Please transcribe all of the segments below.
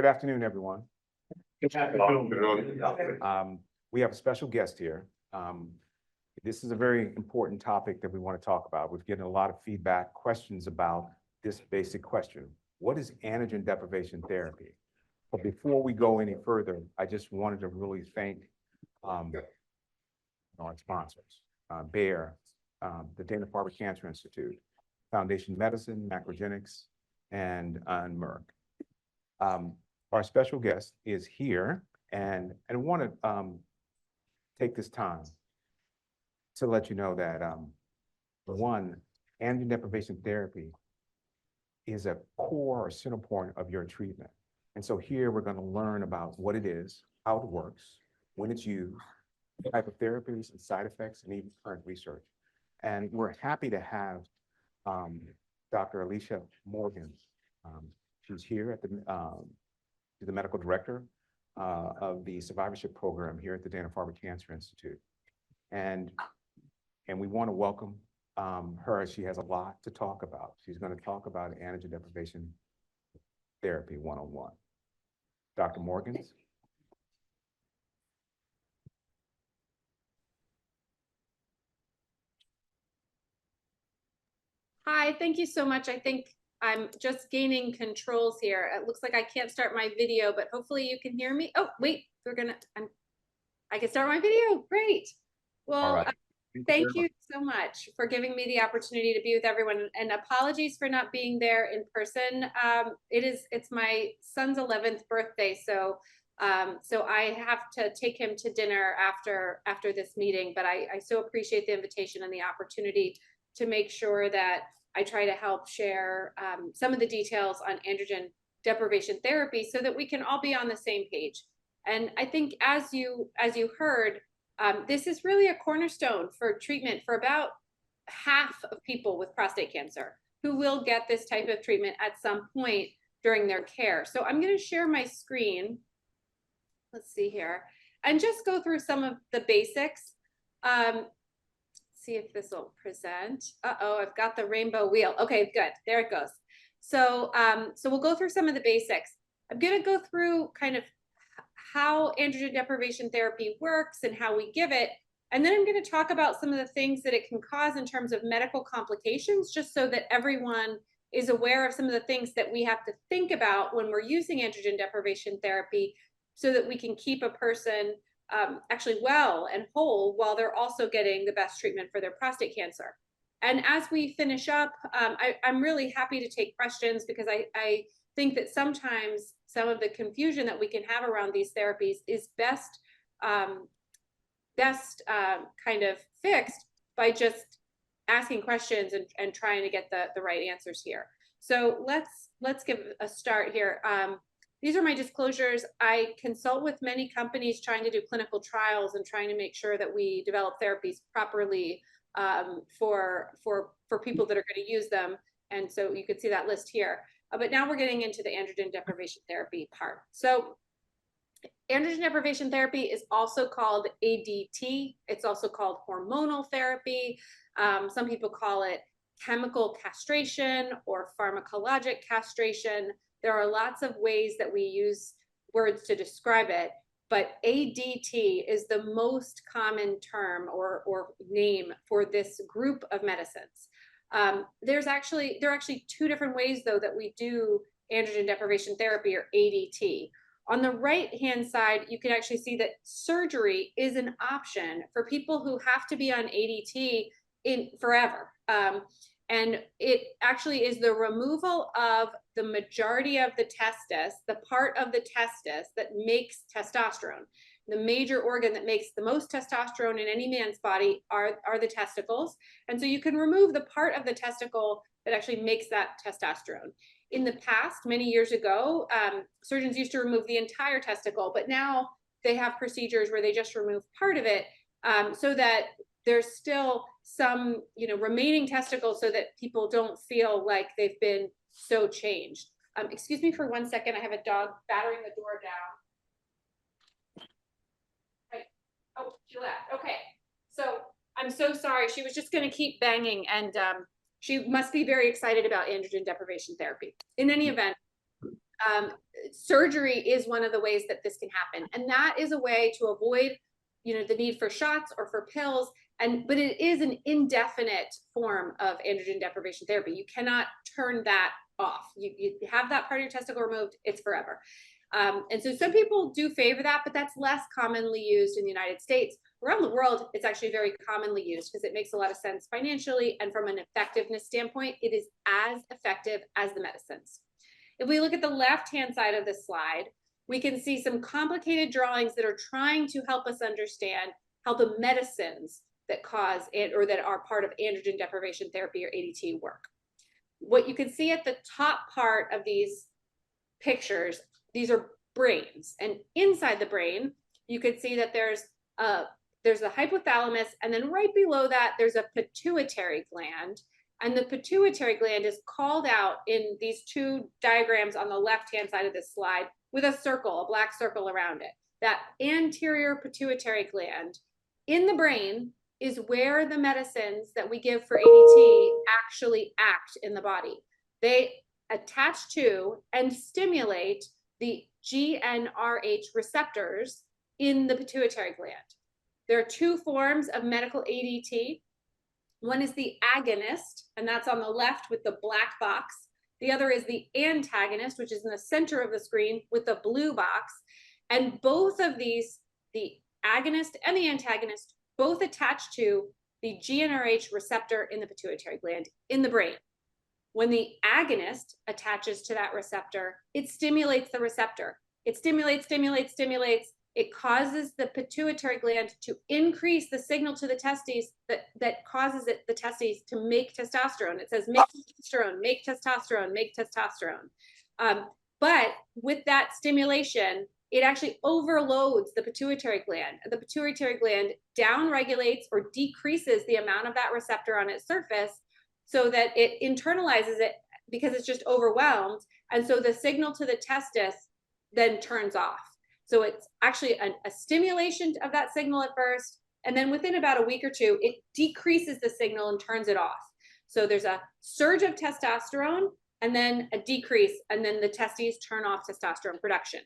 Good afternoon, everyone. Good afternoon. We have a special guest here. This is a very important topic that we want to talk about. We've getting a lot of feedback, questions about this basic question. What is androgen deprivation therapy? But before we go any further, I just wanted to really thank our sponsors, Bayer, the Dana-Farber Cancer Institute, Foundation Medicine, Macrogenics, and Merck. Our special guest is here, and I want to take this time to let you know that one, androgen deprivation therapy is a core or center point of your treatment. And so here we're going to learn about what it is, how it works, when it's used, the type of therapies and side effects, and even current research. And we're happy to have Dr. Alicia Morgan. She's here at she's the medical director of the Survivorship Program here at the Dana-Farber Cancer Institute. And we want to welcome her. She has a lot to talk about. She's going to talk about androgen deprivation therapy one-on-one. Dr. Morgan. Hi, thank you so much. I think I'm just gaining controls here. It looks like I can't start my video, but hopefully you can hear me. Oh, wait, I can start my video. Great. Well, Right. Thank you so much for giving me the opportunity to be with everyone, and apologies for not being there in person. It's my son's 11th birthday, so I have to take him to dinner after this meeting, but I so appreciate the invitation and the opportunity to make sure that I try to help share some of the details on androgen deprivation therapy so that we can all be on the same page. And I think as you heard, this is really a cornerstone for treatment for about half of people with prostate cancer who will get this type of treatment at some point during their care. So I'm going to share my screen. Let's see here, and just go through some of the basics. See if this will present. Uh-oh, I've got the rainbow wheel. Okay, good. There it goes. So, so we'll go through some of the basics. I'm going to go through kind of how androgen deprivation therapy works and how we give it. And then I'm going to talk about some of the things that it can cause in terms of medical complications, just so that everyone is aware of some of the things that we have to think about when we're using androgen deprivation therapy, so that we can keep a person actually well and whole while they're also getting the best treatment for their prostate cancer. And as we finish up, I'm really happy to take questions, because I think that sometimes some of the confusion that we can have around these therapies is best kind of fixed by just asking questions and trying to get the right answers here. So let's give a start here. These are my disclosures. I consult with many companies trying to do clinical trials and trying to make sure that we develop therapies properly for people that are going to use them. And so you can see that list here. But now we're getting into the androgen deprivation therapy part. So androgen deprivation therapy is also called ADT. It's also called hormonal therapy. Some people call it chemical castration or pharmacologic castration. There are lots of ways that we use words to describe it, but ADT is the most common term or name for this group of medicines. There are actually two different ways, though, that we do androgen deprivation therapy, or ADT. On the right-hand side, you can actually see that surgery is an option for people who have to be on ADT forever. And it actually is the removal of the majority of the testis, the part of the testis that makes testosterone. The major organ that makes the most testosterone in any man's body are the testicles. And so you can remove the part of the testicle that actually makes that testosterone. In the past, many years ago, surgeons used to remove the entire testicle, but now they have procedures where they just remove part of it, so that there's still some, remaining testicles, so that people don't feel like they've been so changed. Excuse me for 1 second. I have a dog battering the door down. Right. Oh, she left. Okay. So I'm so sorry. She was just going to keep banging, and she must be very excited about androgen deprivation therapy. In any event, Surgery is one of the ways that this can happen. And that is a way to avoid, the need for shots or for pills. But it is an indefinite form of androgen deprivation therapy. You cannot turn that off. You have that part of your testicle removed, it's forever. And so some people do favor that, but that's less commonly used in the United States. Around the world, it's actually very commonly used because it makes a lot of sense financially, and from an effectiveness standpoint, it is as effective as the medicines. If we look at the left-hand side of this slide, we can see some complicated drawings that are trying to help us understand how the medicines that cause it or that are part of androgen deprivation therapy or ADT work. What you can see at the top part of these pictures, these are brains, and inside the brain, you can see that there's a hypothalamus, and then right below that, there's a pituitary gland. And the pituitary gland is called out in these two diagrams on the left-hand side of this slide with a circle, a black circle around it. That anterior pituitary gland in the brain is where the medicines that we give for ADT actually act in the body. They attach to and stimulate the GnRH receptors in the pituitary gland. There are two forms of medical ADT. One is the agonist, and that's on the left with the black box. The other is the antagonist, which is in the center of the screen with the blue box. And both of these, the agonist and the antagonist, both attach to the GnRH receptor in the pituitary gland in the brain. When the agonist attaches to that receptor, it stimulates the receptor. It stimulates. It causes the pituitary gland to increase the signal to the testes that causes the testes to make testosterone. It says, make testosterone, make testosterone, make testosterone. But with that stimulation, it actually overloads the pituitary gland. The pituitary gland downregulates or decreases the amount of that receptor on its surface so that it internalizes it because it's just overwhelmed. And so the signal to the testis then turns off. So it's actually a stimulation of that signal at first, and then within about a week or two, it decreases the signal and turns it off. So there's a surge of testosterone and then a decrease, and then the testes turn off testosterone production.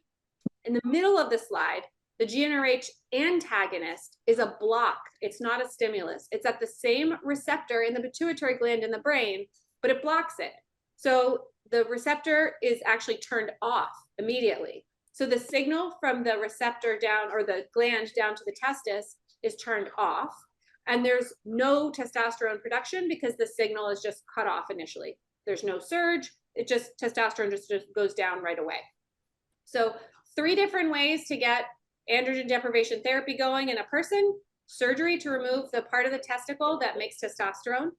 In the middle of the slide, the GnRH antagonist is a block. It's not a stimulus. It's at the same receptor in the pituitary gland in the brain, but it blocks it. So the receptor is actually turned off immediately. So the signal from the receptor down, or the gland down to the testis, is turned off, and there's no testosterone production because the signal is just cut off initially. There's no surge. Testosterone just goes down right away. So 3 different ways to get androgen deprivation therapy going in a person: surgery to remove the part of the testicle that makes testosterone.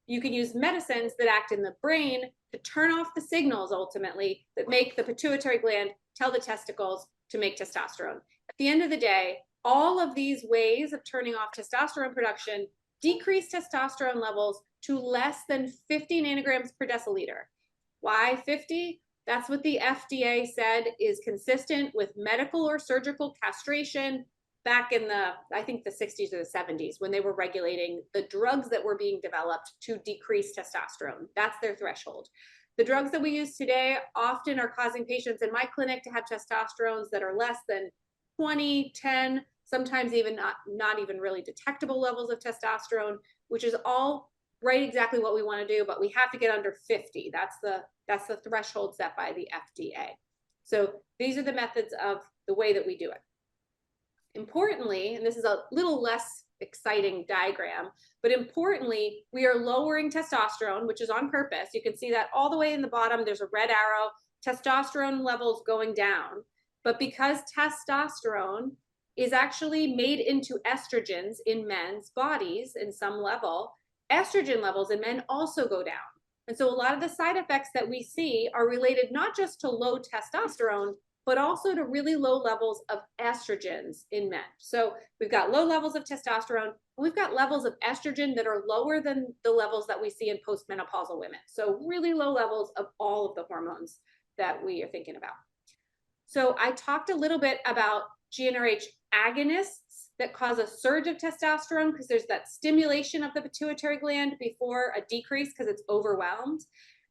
You can use medicines that act in the brain to turn off the signals ultimately that make the pituitary gland tell the testicles to make testosterone. At the end of the day, all of these ways of turning off testosterone production decrease testosterone levels to less than 50 nanograms per deciliter. Why 50? That's what the FDA said is consistent with medical or surgical castration back in I think the 60s or the 70s, when they were regulating the drugs that were being developed to decrease testosterone. That's their threshold. The drugs that we use today often are causing patients in my clinic to have testosterones that are less than 20, 10, sometimes even not even really detectable levels of testosterone, which is all right exactly what we want to do, but we have to get under 50. That's the threshold set by the FDA. So these are the methods of the way that we do it. Importantly, and this is a little less exciting diagram, but importantly, we are lowering testosterone, which is on purpose. You can see that all the way in the bottom, there's a red arrow, testosterone levels going down. But because testosterone is actually made into estrogens in men's bodies in some level, estrogen levels in men also go down. And so a lot of the side effects that we see are related not just to low testosterone, but also to really low levels of estrogens in men. So we've got low levels of testosterone, and we've got levels of estrogen that are lower than the levels that we see in postmenopausal women. So really low levels of all of the hormones that we are thinking about. So I talked a little bit about GnRH agonists that cause a surge of testosterone because there's that stimulation of the pituitary gland before a decrease because it's overwhelmed.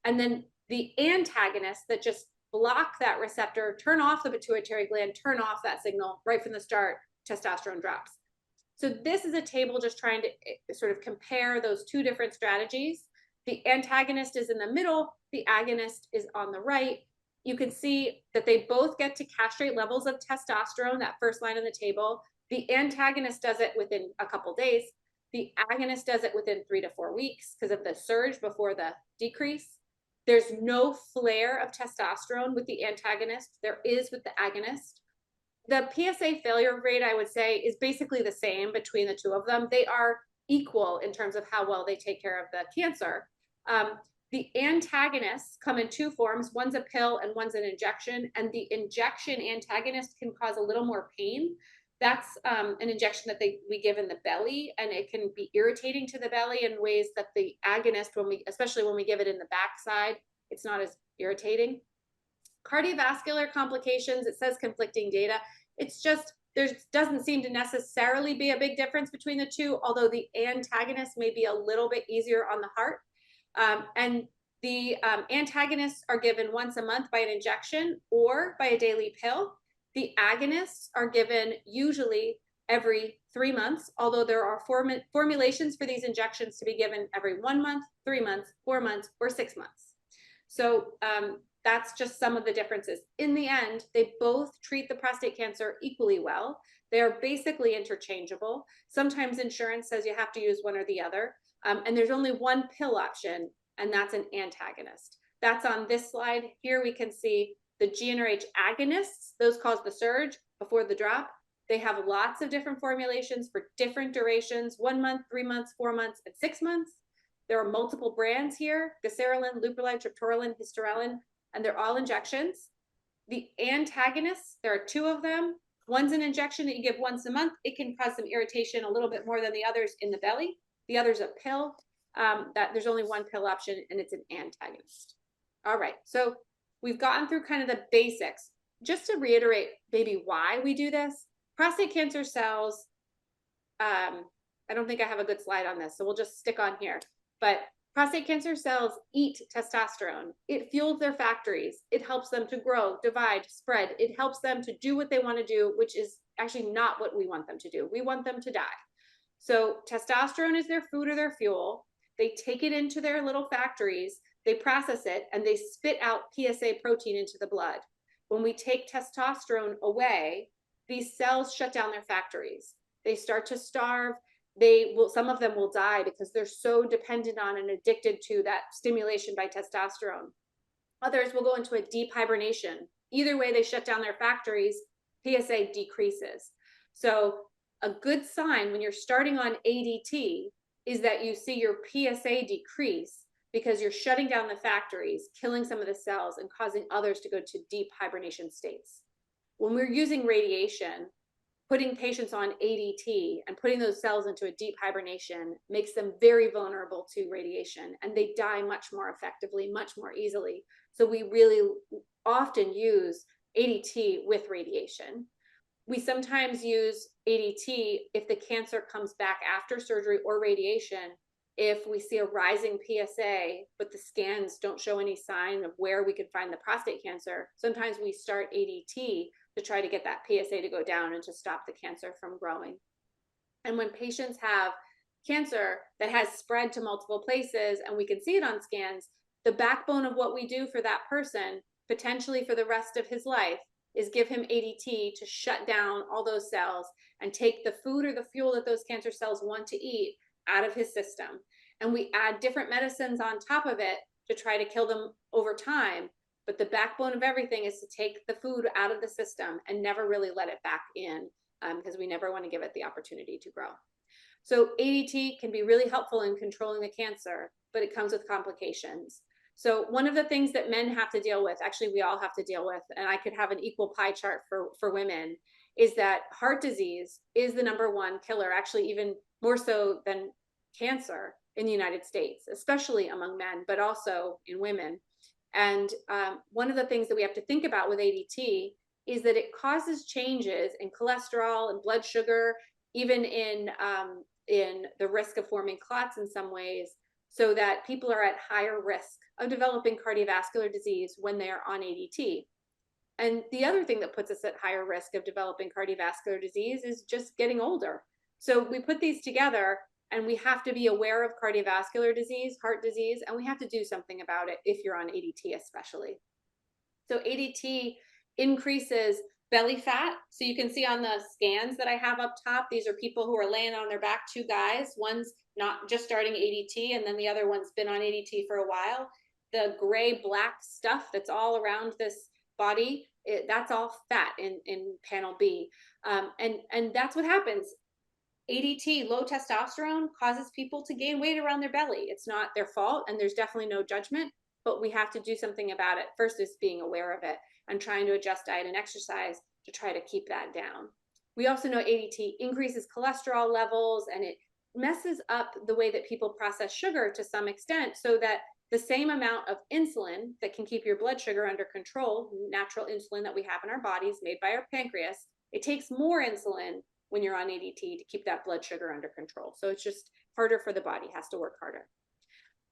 And then the antagonists that just block that receptor, turn off the pituitary gland, turn off that signal right from the start, testosterone drops. So this is a table just trying to sort of compare those two different strategies. The antagonist is in the middle, the agonist is on the right. You can see that they both get to castrate levels of testosterone, that first line on the table. The antagonist does it within a couple days. The agonist does it within 3 to 4 weeks because of the surge before the decrease. There's no flare of testosterone with the antagonist. There is with the agonist. The PSA failure rate, I would say, is basically the same between the two of them. They are equal in terms of how well they take care of the cancer. The antagonists come in two forms. One's a pill and one's an injection. And the injection antagonist can cause a little more pain. That's an injection that we give in the belly, and it can be irritating to the belly in ways that the agonist, especially when we give it in the backside, it's not as irritating. Cardiovascular complications, it says conflicting data. It's just, there doesn't seem to necessarily be a big difference between the two, although the antagonist may be a little bit easier on the heart. And the antagonists are given once a month by an injection or by a daily pill. The agonists are given usually every 3 months, although there are formulations for these injections to be given every 1 month, 3 months, 4 months, or 6 months. So that's just some of the differences. In the end, they both treat the prostate cancer equally well. They are basically interchangeable. Sometimes insurance says you have to use one or the other. And there's only one pill option, and that's an antagonist. That's on this slide. Here we can see the GnRH agonists. Those cause the surge before the drop. They have lots of different formulations for different durations, 1 month, 3 months, 4 months, and 6 months. There are multiple brands here: Gaserelin, Leuprolide, Triptorelin, Hysterelin, and they're all injections. The antagonists, there are 2 of them. One's an injection that you give once a month. It can cause some irritation a little bit more than the others in the belly. The other's a pill. That there's only one pill option, and it's an antagonist. All right, so we've gotten through kind of the basics. Just to reiterate maybe why we do this, prostate cancer cells, I don't think I have a good slide on this, so we'll just stick on here. But prostate cancer cells eat testosterone. It fuels their factories. It helps them to grow, divide, spread. It helps them to do what they want to do, which is actually not what we want them to do. We want them to die. So testosterone is their food or their fuel. They take it into their little factories, they process it, and they spit out PSA protein into the blood. When we take testosterone away, these cells shut down their factories. They start to starve. Some of them will die because they're so dependent on and addicted to that stimulation by testosterone. Others will go into a deep hibernation. Either way, they shut down their factories, PSA decreases. So a good sign when you're starting on ADT is that you see your PSA decrease because you're shutting down the factories, killing some of the cells, and causing others to go to deep hibernation states. When we're using radiation, putting patients on ADT and putting those cells into a deep hibernation makes them very vulnerable to radiation, and they die much more effectively, much more easily. So we really often use ADT with radiation. We sometimes use ADT if the cancer comes back after surgery or radiation. If we see a rising PSA, but the scans don't show any sign of where we could find the prostate cancer, sometimes we start ADT to try to get that PSA to go down and to stop the cancer from growing. And when patients have cancer that has spread to multiple places and we can see it on scans, the backbone of what we do for that person, potentially for the rest of his life, is give him ADT to shut down all those cells and take the food or the fuel that those cancer cells want to eat out of his system. And we add different medicines on top of it to try to kill them over time. But the backbone of everything is to take the food out of the system and never really let it back in, because we never want to give it the opportunity to grow. So ADT can be really helpful in controlling the cancer, but it comes with complications. So one of the things that men have to deal with, actually we all have to deal with, and I could have an equal pie chart for women, is that heart disease is the #1 killer, actually even more so than cancer in the United States, especially among men, but also in women. And one of the things that we have to think about with ADT is that it causes changes in cholesterol and blood sugar, even in the risk of forming clots in some ways, so that people are at higher risk of developing cardiovascular disease when they are on ADT. And the other thing that puts us at higher risk of developing cardiovascular disease is just getting older. So we put these together, and we have to be aware of cardiovascular disease, heart disease, and we have to do something about it if you're on ADT especially. So ADT increases belly fat. So you can see on the scans that I have up top, these are people who are laying on their back, 2 guys. One's not just starting ADT, and then the other one's been on ADT for a while. The gray black stuff that's all around this body, that's all fat in panel B. And that's what happens. ADT, low testosterone, causes people to gain weight around their belly. It's not their fault, and there's definitely no judgment, but we have to do something about it. First is being aware of it and trying to adjust diet and exercise to try to keep that down. We also know ADT increases cholesterol levels, and it messes up the way that people process sugar to some extent, so that the same amount of insulin that can keep your blood sugar under control, natural insulin that we have in our bodies made by our pancreas, it takes more insulin when you're on ADT to keep that blood sugar under control. So it's just harder for the body, has to work harder.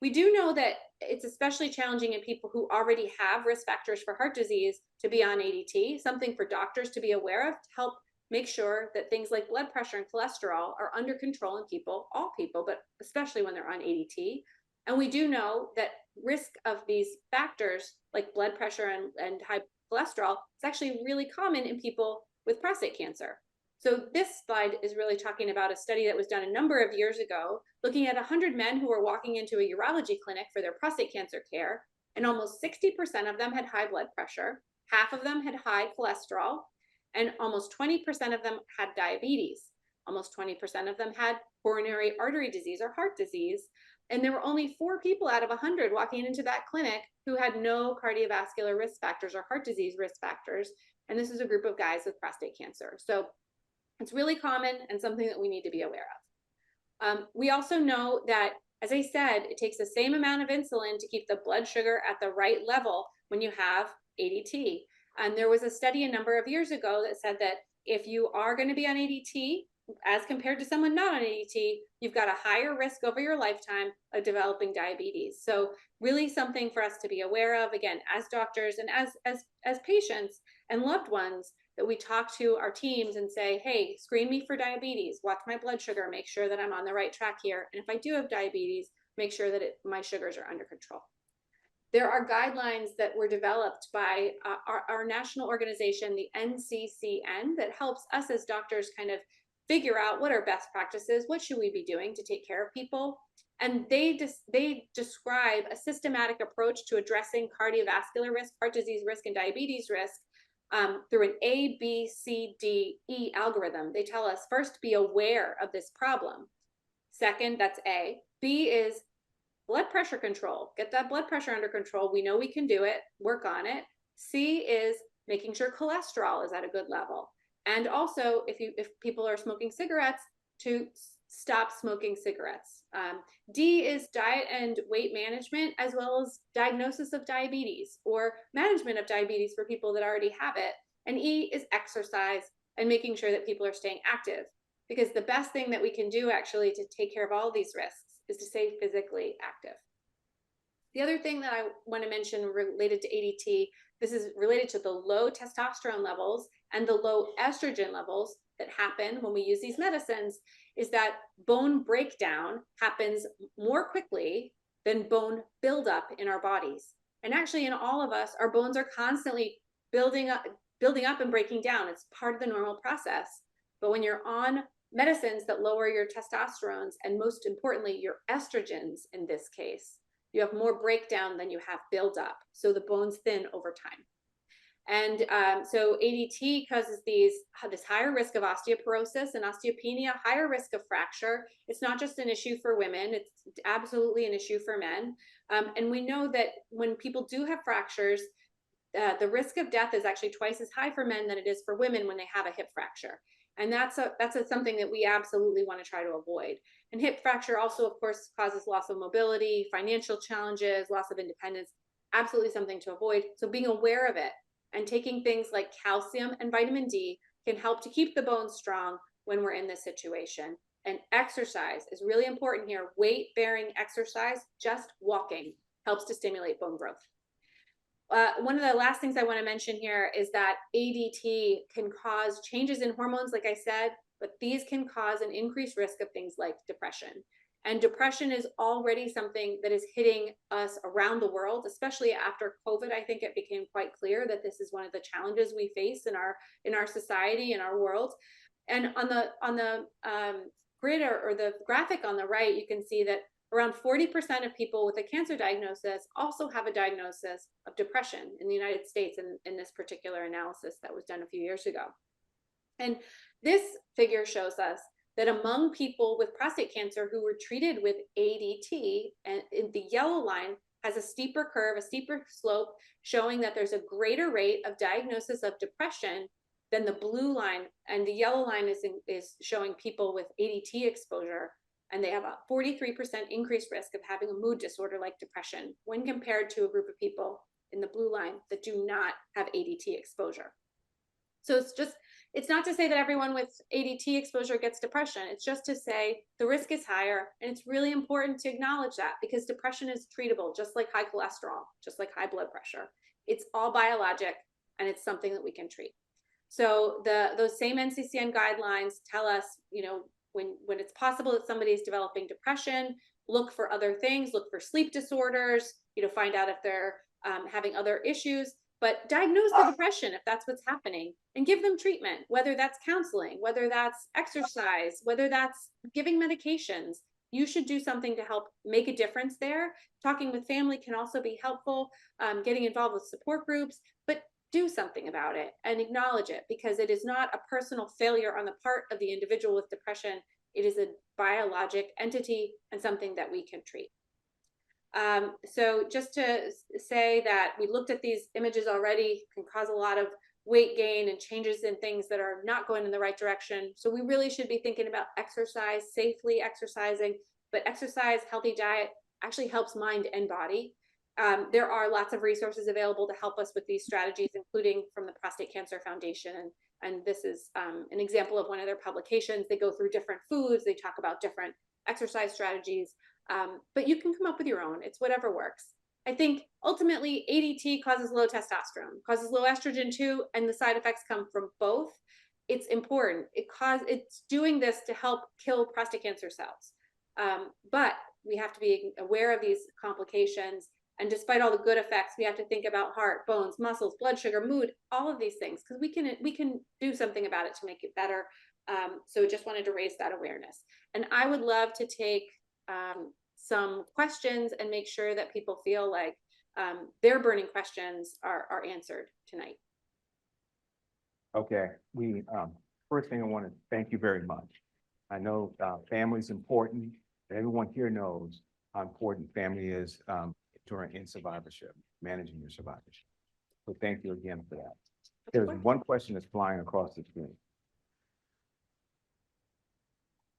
We do know that it's especially challenging in people who already have risk factors for heart disease to be on ADT, something for doctors to be aware of to help make sure that things like blood pressure and cholesterol are under control in people, all people, but especially when they're on ADT. And we do know that risk of these factors like blood pressure and high cholesterol is actually really common in people with prostate cancer. So this slide is really talking about a study that was done a number of years ago, looking at 100 men who were walking into a urology clinic for their prostate cancer care, and almost 60% of them had high blood pressure, half of them had high cholesterol, and almost 20% of them had diabetes. Almost 20% of them had coronary artery disease or heart disease, and there were only 4 people out of 100 walking into that clinic who had no cardiovascular risk factors or heart disease risk factors, and this is a group of guys with prostate cancer. So it's really common and something that we need to be aware of. We also know that, as I said, it takes the same amount of insulin to keep the blood sugar at the right level when you have ADT. And there was a study a number of years ago that said that if you are going to be on ADT, as compared to someone not on ADT, you've got a higher risk over your lifetime of developing diabetes. So really something for us to be aware of, again, as doctors and as patients and loved ones, that we talk to our teams and say, hey, screen me for diabetes, watch my blood sugar, make sure that I'm on the right track here. And if I do have diabetes, make sure that my sugars are under control. There are guidelines that were developed by our national organization, the NCCN, that helps us as doctors kind of figure out what are best practices, what should we be doing to take care of people. And they describe a systematic approach to addressing cardiovascular risk, heart disease risk, and diabetes risk through an A, B, C, D, E algorithm. They tell us, first, be aware of this problem. Second, that's A. B is blood pressure control. Get that blood pressure under control. We know we can do it. Work on it. C is making sure cholesterol is at a good level. And also, if people are smoking cigarettes, to stop smoking cigarettes. D is diet and weight management, as well as diagnosis of diabetes or management of diabetes for people that already have it. And E is exercise and making sure that people are staying active, because the best thing that we can do actually to take care of all these risks is to stay physically active. The other thing that I want to mention related to ADT, this is related to the low testosterone levels and the low estrogen levels that happen when we use these medicines, is that bone breakdown happens more quickly than bone buildup in our bodies. And actually in all of us, our bones are constantly building up and breaking down. It's part of the normal process. But when you're on medicines that lower your testosterones, and most importantly, your estrogens in this case, you have more breakdown than you have buildup. So the bones thin over time. And so ADT causes this higher risk of osteoporosis and osteopenia, higher risk of fracture. It's not just an issue for women, it's absolutely an issue for men. And we know that when people do have fractures, the risk of death is actually twice as high for men than it is for women when they have a hip fracture. And that's something that we absolutely want to try to avoid. And hip fracture also, of course, causes loss of mobility, financial challenges, loss of independence, absolutely something to avoid. So being aware of it and taking things like calcium and vitamin D can help to keep the bones strong when we're in this situation. And exercise is really important here. Weight-bearing exercise, just walking, helps to stimulate bone growth. One of the last things I want to mention here is that ADT can cause changes in hormones, like I said, but these can cause an increased risk of things like depression. And depression is already something that is hitting us around the world, especially after COVID. I think it became quite clear that this is one of the challenges we face in our society, in our world. And on the grid or the graphic on the right, you can see that around 40% of people with a cancer diagnosis also have a diagnosis of depression in the United States in this particular analysis that was done a few years ago. And this figure shows us that among people with prostate cancer who were treated with ADT, and the yellow line has a steeper curve, a steeper slope, showing that there's a greater rate of diagnosis of depression than the blue line, and the yellow line is showing people with ADT exposure, and they have a 43% increased risk of having a mood disorder like depression when compared to a group of people in the blue line that do not have ADT exposure. So it's not to say that everyone with ADT exposure gets depression. It's just to say the risk is higher, and it's really important to acknowledge that, because depression is treatable, just like high cholesterol, just like high blood pressure. It's all biologic, and it's something that we can treat. So those same NCCN guidelines tell us, when it's possible that somebody is developing depression, look for other things, look for sleep disorders, find out if they're having other issues, but diagnose the depression if that's what's happening, and give them treatment, whether that's counseling, whether that's exercise, whether that's giving medications. You should do something to help make a difference there. Talking with family can also be helpful, getting involved with support groups, but do something about it and acknowledge it, because it is not a personal failure on the part of the individual with depression. It is a biologic entity and something that we can treat. So just to say that we looked at these images already, can cause a lot of weight gain and changes in things that are not going in the right direction. So we really should be thinking about exercise, safely exercising, but exercise, healthy diet actually helps mind and body. There are lots of resources available to help us with these strategies, including from the Prostate Cancer Foundation. And this is an example of one of their publications. They go through different foods. They talk about different exercise strategies, but you can come up with your own. It's whatever works. I think ultimately ADT causes low testosterone, causes low estrogen too, and the side effects come from both. It's important. It's doing this to help kill prostate cancer cells. But we have to be aware of these complications. And despite all the good effects, we have to think about heart, bones, muscles, blood sugar, mood, all of these things, because we can do something about it to make it better. So just wanted to raise that awareness. And I would love to take some questions and make sure that people feel like their burning questions are answered tonight. Okay, first thing I want to thank you very much. I know family is important. Everyone here knows how important family is in survivorship, managing your survivorship. So thank you again for that. There's one question that's flying across the screen.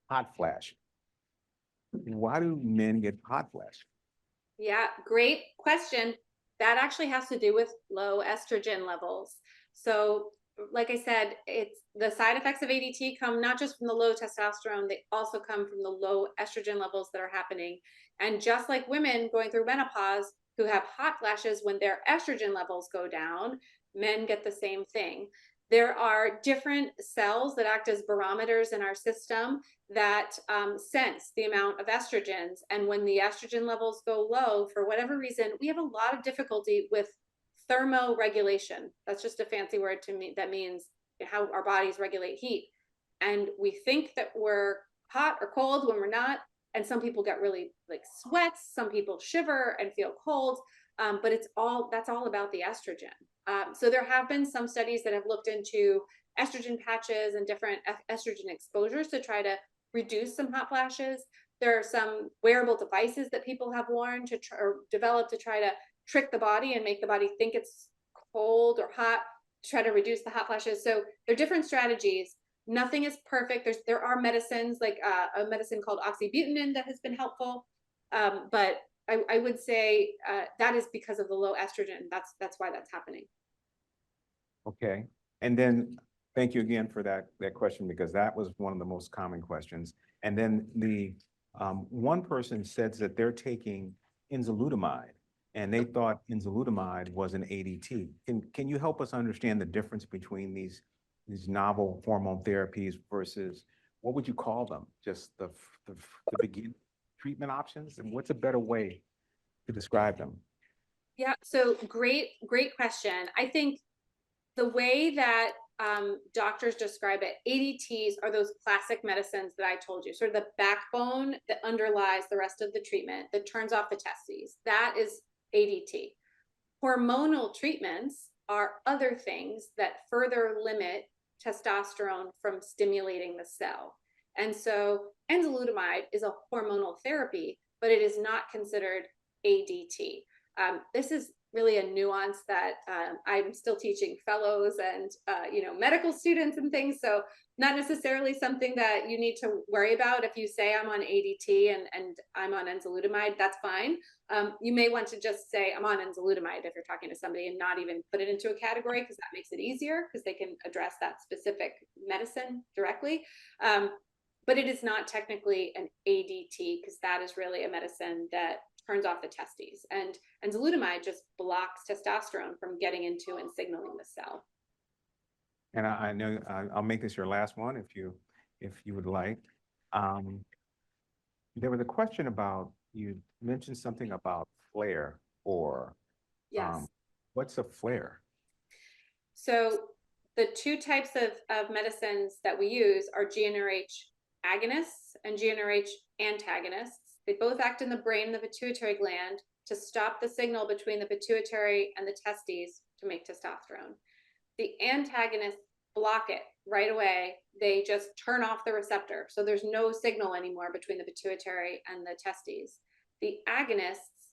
Hot flash. Why do men get hot flash? Yeah, great question. That actually has to do with low estrogen levels. So like I said, it's the side effects of ADT come not just from the low testosterone, they also come from the low estrogen levels that are happening. And just like women going through menopause who have hot flashes when their estrogen levels go down, men get the same thing. There are different cells that act as barometers in our system that sense the amount of estrogens. And when the estrogen levels go low, for whatever reason, we have a lot of difficulty with thermoregulation. That's just a fancy word to me that means how our bodies regulate heat. And we think that we're hot or cold when we're not. And some people get really like sweats, some people shiver and feel cold, but that's all about the estrogen. So there have been some studies that have looked into estrogen patches and different estrogen exposures to try to reduce some hot flashes. There are some wearable devices that people have worn or developed to try to trick the body and make the body think it's cold or hot to try to reduce the hot flashes. So there are different strategies. Nothing is perfect. There are medicines like a medicine called oxybutynin that has been helpful, but I would say that is because of the low estrogen. That's why that's happening. Okay, and then thank you again for that question, because that was one of the most common questions. And then the one person says that they're taking enzalutamide and they thought enzalutamide was an ADT. Can you help us understand the difference between these novel hormone therapies versus, what would you call them? Just the beginning treatment options? And what's a better way to describe them? Yeah, so great question. I think the way that doctors describe it, ADTs are those classic medicines that I told you, sort of the backbone that underlies the rest of the treatment that turns off the testes. That is ADT. Hormonal treatments are other things that further limit testosterone from stimulating the cell. And so enzalutamide is a hormonal therapy, but it is not considered ADT. This is really a nuance that I'm still teaching fellows and medical students and things. So not necessarily something that you need to worry about. If you say I'm on ADT and I'm on enzalutamide, that's fine. You may want to just say I'm on enzalutamide if you're talking to somebody, and not even put it into a category, because that makes it easier, because they can address that specific medicine directly. But it is not technically an ADT, because that is really a medicine that turns off the testes, and enzalutamide just blocks testosterone from getting into and signaling the cell. And I know I'll make this your last one if you would like. There was a question about, you mentioned something about flare, or Yes. What's a flare? So the two types of medicines that we use are GnRH agonists and GnRH antagonists. They both act in the brain and the pituitary gland to stop the signal between the pituitary and the testes to make testosterone. The antagonists block it right away. They just turn off the receptor. So there's no signal anymore between the pituitary and the testes. The agonists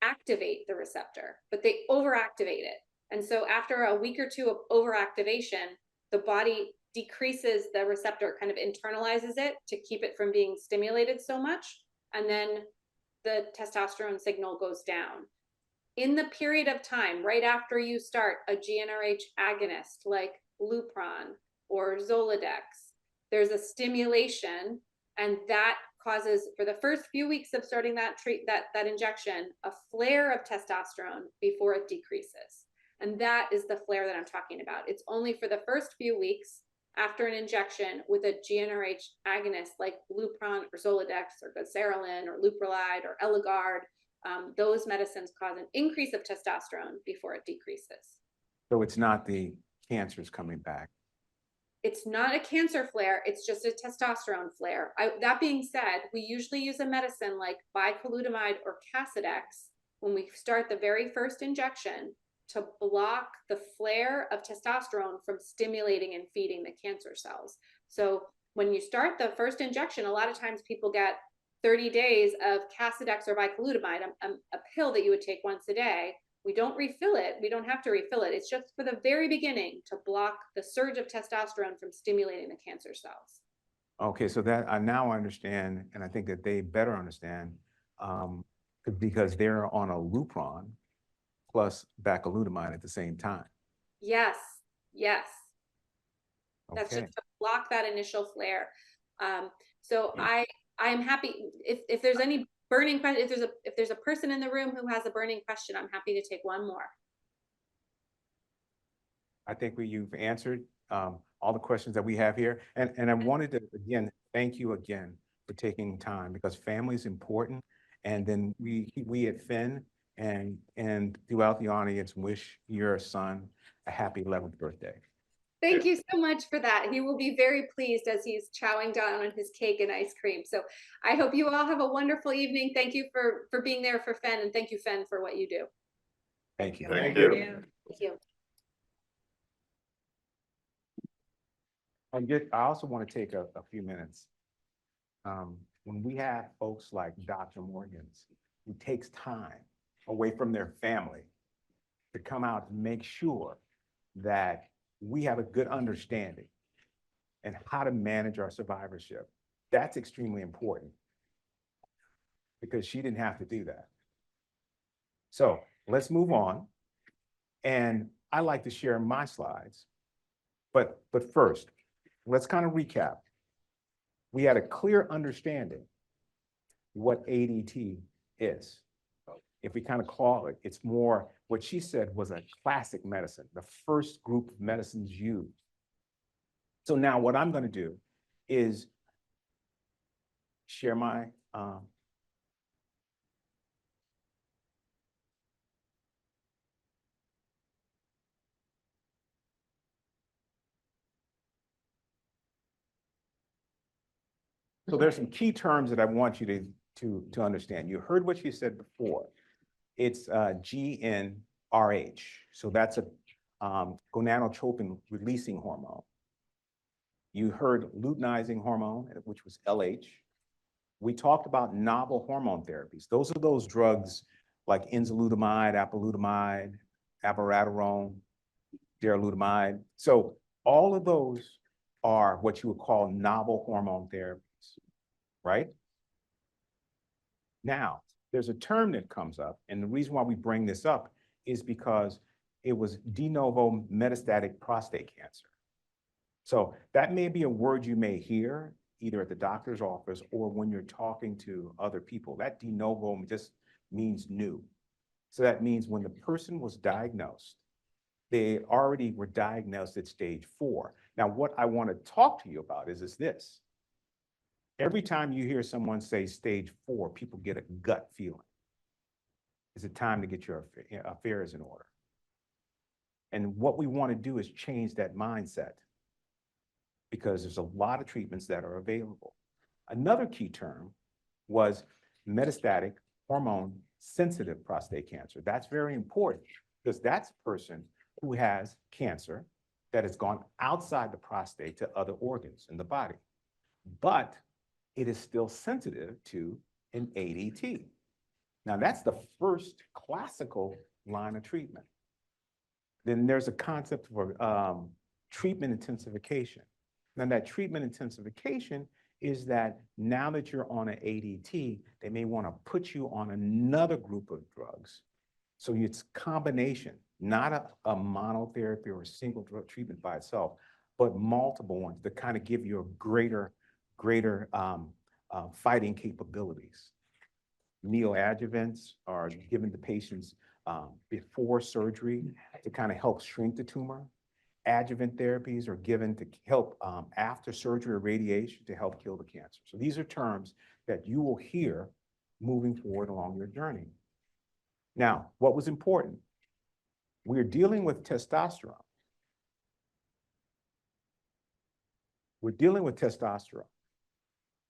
activate the receptor, but they overactivate it. And so after a week or two of overactivation, the body decreases the receptor, kind of internalizes it to keep it from being stimulated so much. And then the testosterone signal goes down. In the period of time, right after you start a GnRH agonist like Lupron or Zoladex, there's a stimulation, and that causes, for the first few weeks of starting that injection, a flare of testosterone before it decreases. And that is the flare that I'm talking about. It's only for the first few weeks after an injection with a GnRH agonist like Lupron or Zoladex or Goserelin or Leuprolide or Eligard. Those medicines cause an increase of testosterone before it decreases. So it's not the cancers coming back. It's not a cancer flare, it's just a testosterone flare. That being said, we usually use a medicine like bicalutamide or Casodex when we start the very first injection to block the flare of testosterone from stimulating and feeding the cancer cells. So when you start the first injection, a lot of times people get 30 days of Casodex or bicalutamide, a pill that you would take once a day. We don't refill it. We don't have to refill it. It's just for the very beginning to block the surge of testosterone from stimulating the cancer cells. Okay, so that I now understand, and I think that they better understand, because they're on a Lupron plus bacalutamide at the same time. Yes, yes. Okay. That's just to block that initial flare. So I'm happy if there's any burning question, if there's a person in the room who has a burning question, I'm happy to take one more. I think you've answered all the questions that we have here. And I wanted to, again, thank you again for taking time, because family is important. And then we at Finn and throughout the audience wish your son a happy 11th birthday. Thank you so much for that. He will be very pleased as he's chowing down on his cake and ice cream. So I hope you all have a wonderful evening. Thank you for being there for Fen, and thank you, Fen, for what you do. Thank you. Thank you. Thank you. I also want to take a few minutes. When we have folks like Dr. Morgan's, who takes time away from their family to come out and make sure that we have a good understanding and how to manage our survivorship, that's extremely important, because she didn't have to do that. So let's move on. And I like to share my slides, but first, let's kind of recap. We had a clear understanding what ADT is. if we kind of call it, it's more, what she said was a classic medicine, the first group of medicines used. So now what I'm going to do is share my, so there's some key terms that I want you to understand. You heard what she said before. It's GnRH. So that's a gonadotropin releasing hormone. You heard luteinizing hormone, which was LH. We talked about novel hormone therapies. Those are those drugs like enzalutamide, apalutamide, abiraterone, darolutamide. So all of those are what you would call novel hormone therapies, right? Now, there's a term that comes up, and the reason why we bring this up is because it was de novo metastatic prostate cancer. So that may be a word you may hear either at the doctor's office or when you're talking to other people. That de novo just means new. So that means when the person was diagnosed, they already were diagnosed at stage 4. Now, what I want to talk to you about is this. Every time you hear someone say stage 4, people get a gut feeling. Is it time to get your affairs in order? And what we want to do is change that mindset, because there's a lot of treatments that are available. Another key term was metastatic hormone sensitive prostate cancer. That's very important because that's a person who has cancer that has gone outside the prostate to other organs in the body, but it is still sensitive to an ADT. Now that's the first classical line of treatment. Then there's a concept for treatment intensification. Now that treatment intensification is that now that you're on an ADT, they may want to put you on another group of drugs. So it's combination, not a monotherapy or a single drug treatment by itself, but multiple ones that kind of give you a greater fighting capabilities. Neoadjuvants are given to patients before surgery to kind of help shrink the tumor. Adjuvant therapies are given to help after surgery or radiation to help kill the cancer. So these are terms that you will hear moving forward along your journey. Now, what was important? We're dealing with testosterone. We're dealing with testosterone.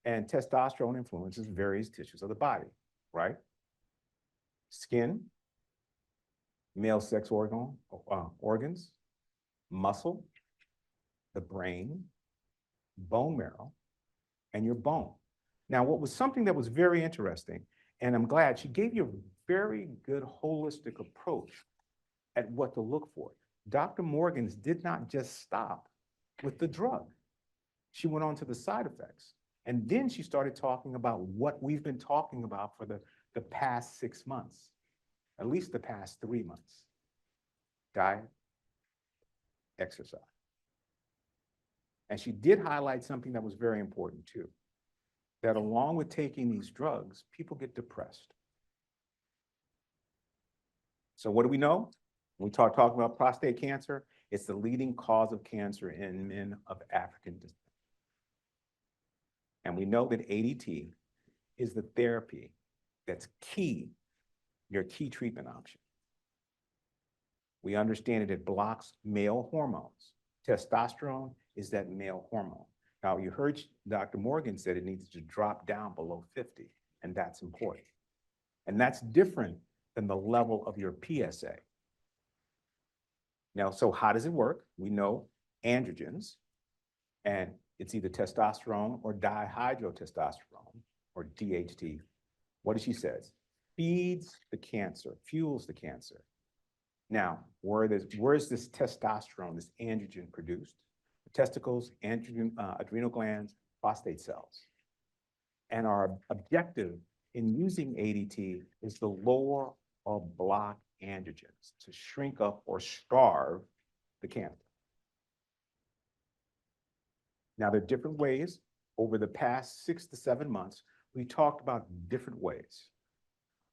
And testosterone influences various tissues of the body, right? Skin, male sex organs, muscle, the brain, bone marrow, and your bone. Now, what was something that was very interesting, and I'm glad she gave you a very good holistic approach at what to look for. Dr. Morgan's did not just stop with the drug. She went on to the side effects. And then she started talking about what we've been talking about for the past 6 months, at least the past 3 months. Diet, exercise. And she did highlight something that was very important too, that along with taking these drugs, people get depressed. So what do we know? When we talk about prostate cancer, it's the leading cause of cancer in men of African descent. And we know that ADT is the therapy that's key, your key treatment option. We understand that it blocks male hormones. Testosterone is that male hormone. Now, you heard Dr. Morgan said it needs to drop down below 50, and that's important. And that's different than the level of your PSA. Now, so how does it work? We know androgens, and it's either testosterone or dihydrotestosterone, or DHT. What does she say? Feeds the cancer, fuels the cancer. Now, where is this testosterone, this androgen produced? The testicles, adrenal glands, prostate cells. And our objective in using ADT is to lower or block androgens, to shrink up or starve the cancer. Now, there are different ways. Over the past 6 to 7 months, we talked about different ways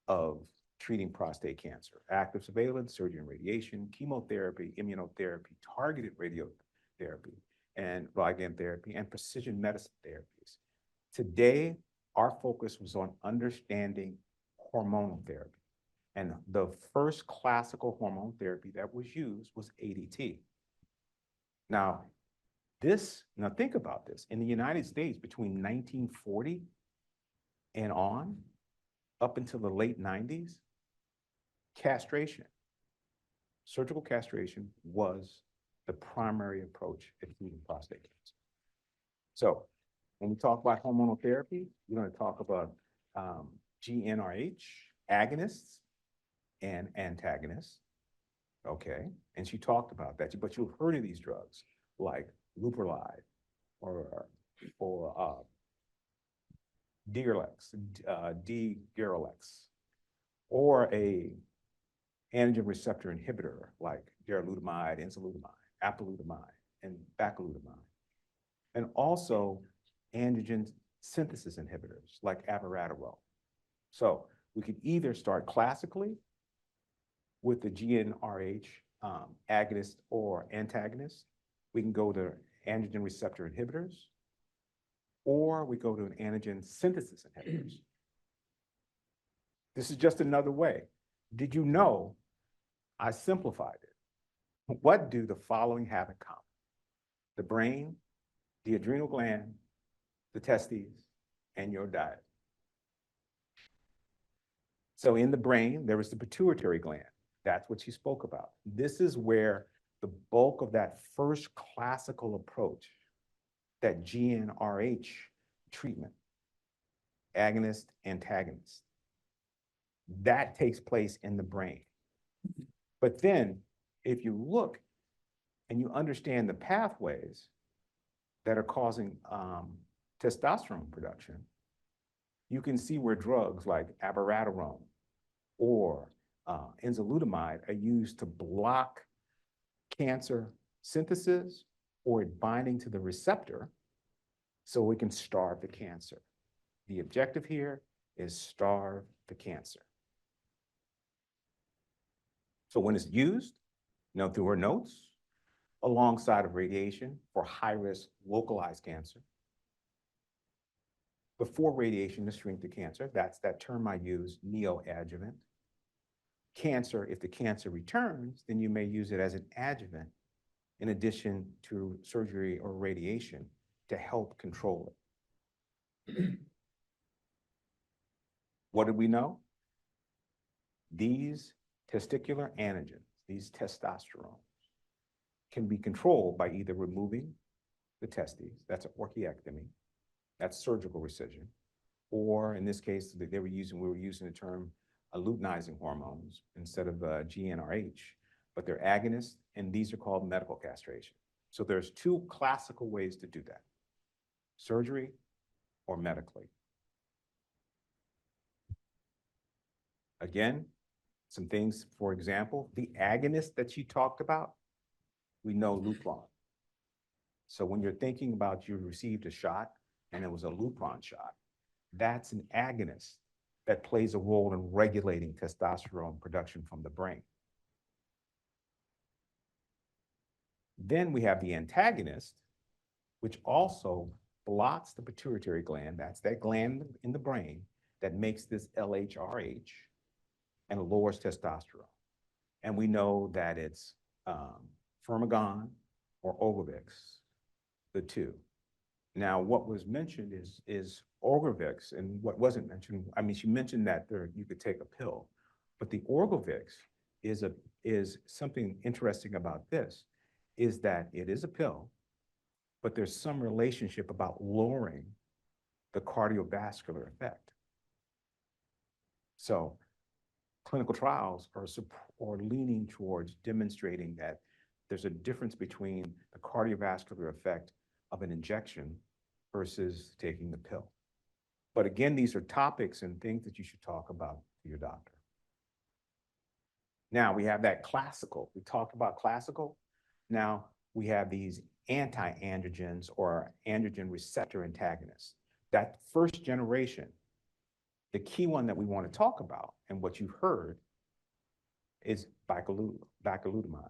of treating prostate cancer, active surveillance, surgery and radiation, chemotherapy, immunotherapy, targeted radiotherapy, and ligand therapy, and precision medicine therapies. Today, our focus was on understanding hormonal therapy. And the first classical hormone therapy that was used was ADT. Now, think about this. In the United States, between 1940 and on, up until the late 90s, castration, surgical castration was the primary approach at treating prostate cancer. So when we talk about hormonal therapy, we're going to talk about GnRH, agonists, and antagonists, okay? And she talked about that, but you've heard of these drugs like Leuprolide or D-Gerlex, or a androgen receptor inhibitor like darolutamide, enzalutamide, apalutamide, and bacalutamide. And also androgen synthesis inhibitors like abiraterone. So we could either start classically with the GnRH agonist or antagonist. We can go to androgen receptor inhibitors, or we go to an androgen synthesis inhibitors. This is just another way. Did you know I simplified it? What do the following have in common? The brain, the adrenal gland, the testes, and your diet. So in the brain, there is the pituitary gland. That's what she spoke about. This is where the bulk of that first classical approach, that GnRH treatment, agonist, antagonist, that takes place in the brain. But then if you look and you understand the pathways that are causing testosterone production, you can see where drugs like abiraterone or enzalutamide are used to block cancer synthesis or binding to the receptor so we can starve the cancer. The objective here is starve the cancer. So when it's used, through her notes, alongside of radiation for high-risk localized cancer, before radiation to shrink the cancer, that's that term I use, neoadjuvant. Cancer, if the cancer returns, then you may use it as an adjuvant in addition to surgery or radiation to help control it. What did we know? These testicular antigens, these testosterone, can be controlled by either removing the testes, that's an orchiectomy, that's surgical resection, or in this case, we were using the term luteinizing hormones instead of GnRH, but they're agonists, and these are called medical castration. So there's two classical ways to do that, surgery or medically. Again, some things, for example, the agonist that you talked about, we know Lupron. So when you're thinking about you received a shot and it was a Lupron shot, that's an agonist that plays a role in regulating testosterone production from the brain. Then we have the antagonist, which also blocks the pituitary gland. That's that gland in the brain that makes this LHRH and lowers testosterone. And we know that it's Firmagon or Ogivix, the two. Now, what was mentioned is Ogivix, and what wasn't mentioned, she mentioned that you could take a pill, but the Ogivix is something interesting about this, is that it is a pill, but there's some relationship about lowering the cardiovascular effect. So clinical trials are leaning towards demonstrating that there's a difference between the cardiovascular effect of an injection versus taking the pill. But again, these are topics and things that you should talk about to your doctor. Now we have that classical. We talked about classical. Now we have these anti-androgens or androgen receptor antagonists. That first generation the key one that we want to talk about and what you've heard is bacalutamide,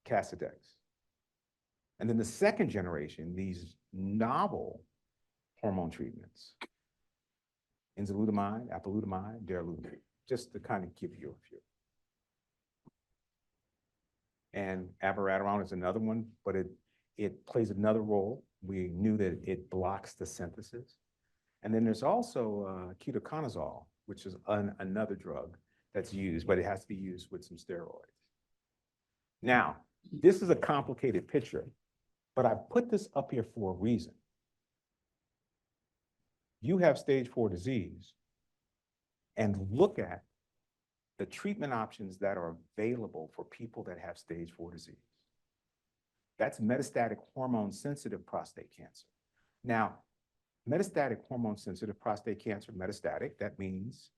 Casodex. And then the second generation, these novel hormone treatments, enzalutamide, apalutamide, darolutamide, just to kind of give you a few. And abiraterone is another one, but it plays another role. We knew that it blocks the synthesis. And then there's also ketoconazole, which is another drug that's used, but it has to be used with some steroids. Now, this is a complicated picture, but I put this up here for a reason. You have stage 4 disease, and look at the treatment options that are available for people that have stage 4 disease. That's metastatic hormone-sensitive prostate cancer. Now, metastatic hormone-sensitive prostate cancer, metastatic, that means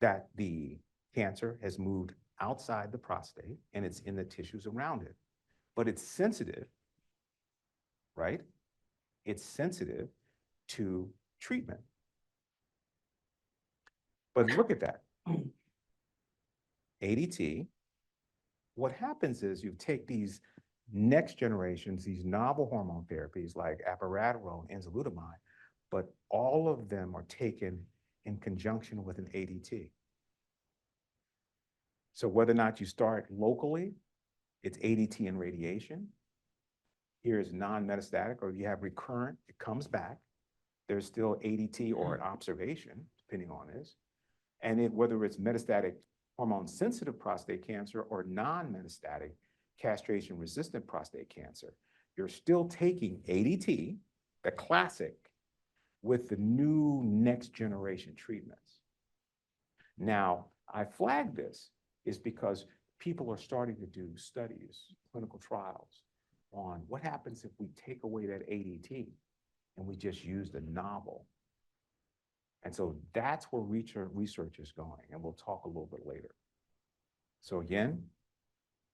that the cancer has moved outside the prostate and it's in the tissues around it. But it's sensitive, right? It's sensitive to treatment. But look at that. ADT, what happens is you take these next generations, these novel hormone therapies like abiraterone, enzalutamide, but all of them are taken in conjunction with an ADT. So whether or not you start locally, it's ADT and radiation. Here is non-metastatic, or you have recurrent, it comes back. There's still ADT or an observation, depending on this. And whether it's metastatic hormone-sensitive prostate cancer or non-metastatic castration-resistant prostate cancer, you're still taking ADT, the classic, with the new next generation treatments. Now, I flagged this is because people are starting to do studies, clinical trials on what happens if we take away that ADT and we just use the novel. And so that's where research is going, and we'll talk a little bit later. So again,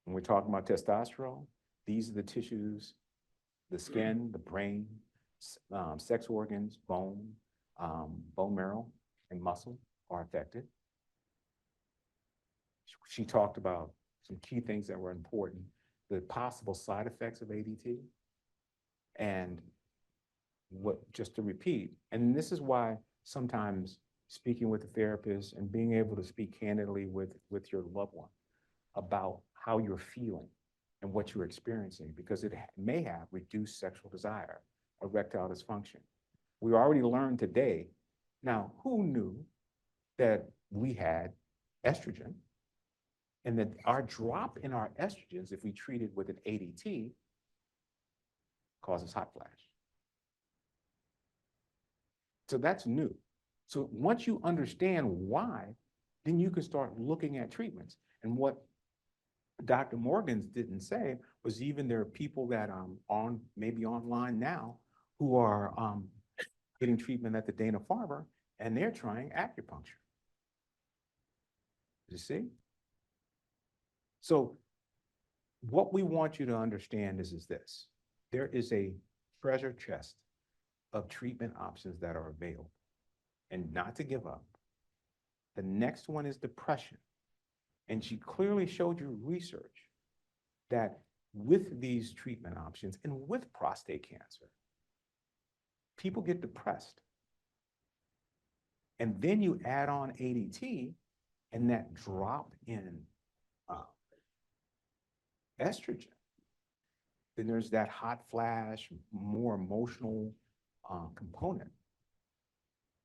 when we're talking about testosterone, these are the tissues, the skin, the brain, sex organs, bone, bone marrow, and muscle are affected. She talked about some key things that were important, the possible side effects of ADT, and just to repeat, and this is why sometimes speaking with a therapist and being able to speak candidly with your loved one about how you're feeling and what you're experiencing, because it may have reduced sexual desire, erectile dysfunction. We already learned today. Now, who knew that we had estrogen and that our drop in our estrogens, if we treat it with an ADT, causes hot flash? So that's new. So once you understand why, then you can start looking at treatments. And what Dr. Morgan didn't say was even there are people that maybe online now who are getting treatment at the Dana-Farber, and they're trying acupuncture. You see? So what we want you to understand is this. There is a treasure chest of treatment options that are available, and not to give up. The next one is depression. And she clearly showed you research that with these treatment options and with prostate cancer, people get depressed. And then you add on ADT and that drop in estrogen. Then there's that hot flash, more emotional component.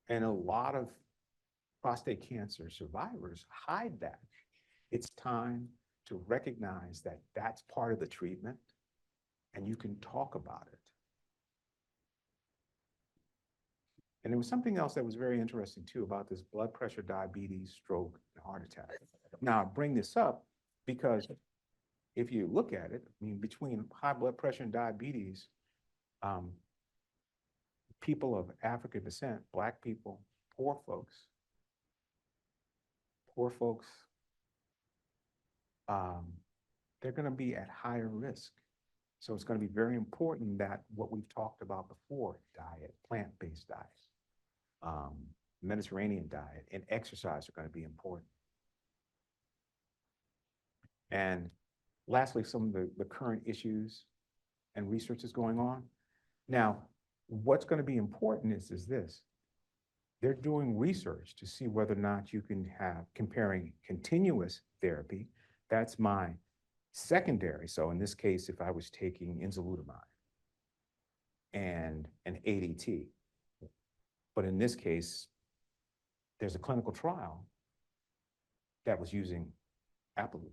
And a lot of prostate cancer survivors hide that. It's time to recognize that that's part of the treatment and you can talk about it. And there was something else that was very interesting too about this blood pressure, diabetes, stroke, and heart attack. Now I bring this up because if you look at it, I mean, between high blood pressure and diabetes, people of African descent, Black people, poor folks, they're going to be at higher risk. So it's going to be very important that what we've talked about before, diet, plant-based diet, Mediterranean diet, and exercise are going to be important. And lastly, some of the current issues and research is going on. Now, what's going to be important is this. They're doing research to see whether or not you can have comparing continuous therapy. That's my secondary. So in this case, if I was taking enzalutamide and an ADT, but in this case, there's a clinical trial that was using apalutamide.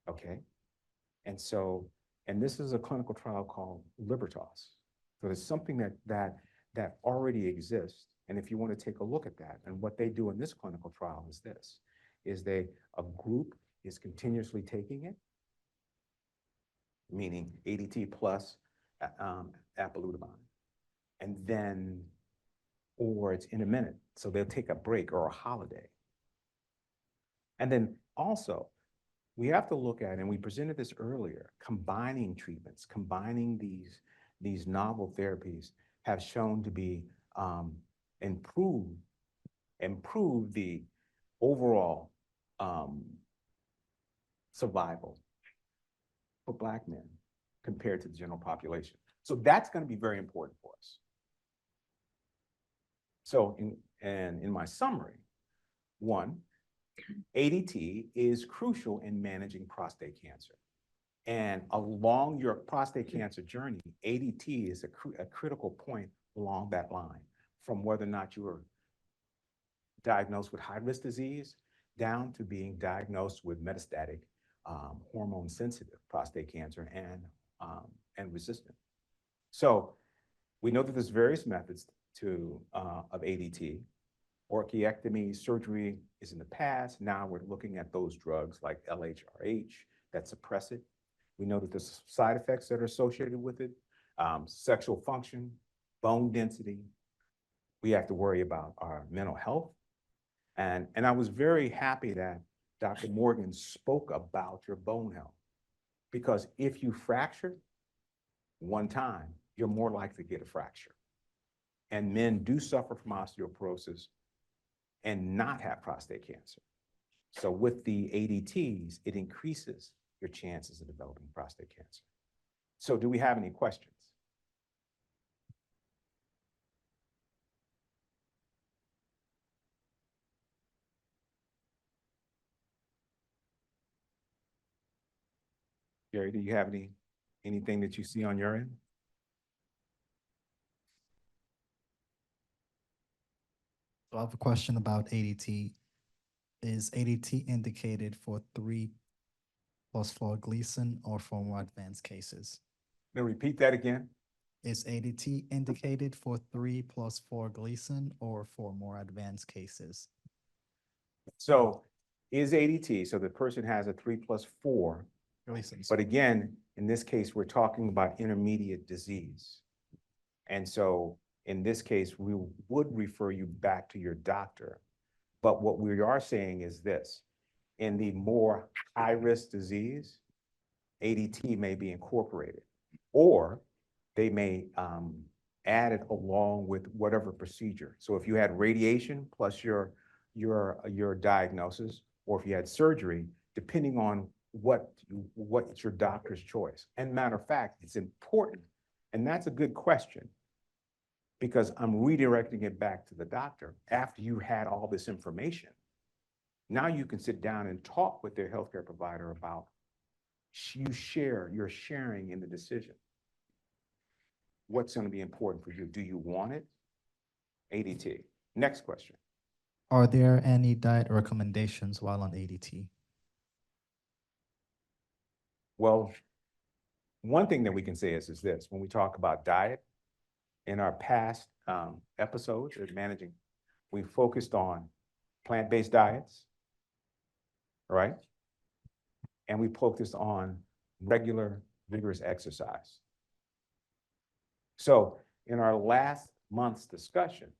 Okay. And so, and this is a clinical trial called Libertas. So there's something that already exists. And if you want to take a look at that, and what they do in this clinical trial is this, is a group is continuously taking it, meaning ADT plus apalutamide, and then, or it's intermittent. So they'll take a break or a holiday. And then also, we have to look at, and we presented this earlier, combining treatments, combining these novel therapies have shown to be improve the overall survival for Black men compared to the general population. So that's going to be very important for us. So in my summary, one, ADT is crucial in managing prostate cancer. And along your prostate cancer journey, ADT is a critical point along that line, from whether or not you were diagnosed with high-risk disease down to being diagnosed with metastatic hormone-sensitive prostate cancer and resistant. So we know that there's various methods of ADT. Orchiectomy surgery is in the past. Now we're looking at those drugs like LHRH that suppress it. We know that there's side effects that are associated with it, sexual function, bone density. We have to worry about our mental health. And I was very happy that Dr. Morgan spoke about your bone health, because if you fracture one time, you're more likely to get a fracture. And men do suffer from osteoporosis and not have prostate cancer. So with the ADTs, it increases your chances of developing prostate cancer. So do we have any questions? Gary, do you have anything that you see on your end? So I have a question about ADT. Is ADT indicated for 3+4 Gleason or for more advanced cases? Now repeat that again. Is ADT indicated for 3+4 Gleason or for more advanced cases? So is ADT, so the person has a 3+4, Gleason's. but again, in this case, we're talking about intermediate disease. And so in this case, we would refer you back to your doctor. But what we are saying is this: in the more high-risk disease, ADT may be incorporated, or they may add it along with whatever procedure. So if you had radiation plus your diagnosis, or if you had surgery, depending on what's your doctor's choice. And matter of fact, it's important, and that's a good question, because I'm redirecting it back to the doctor after you had all this information. Now you can sit down and talk with their healthcare provider about you're sharing in the decision. What's going to be important for you? Do you want it? ADT. Next question. Are there any diet recommendations while on ADT? Well, one thing that we can say is this: when we talk about diet, in our past episodes of managing, we focused on plant-based diets, right? And we focused on regular, vigorous exercise. So in our last month's discussion,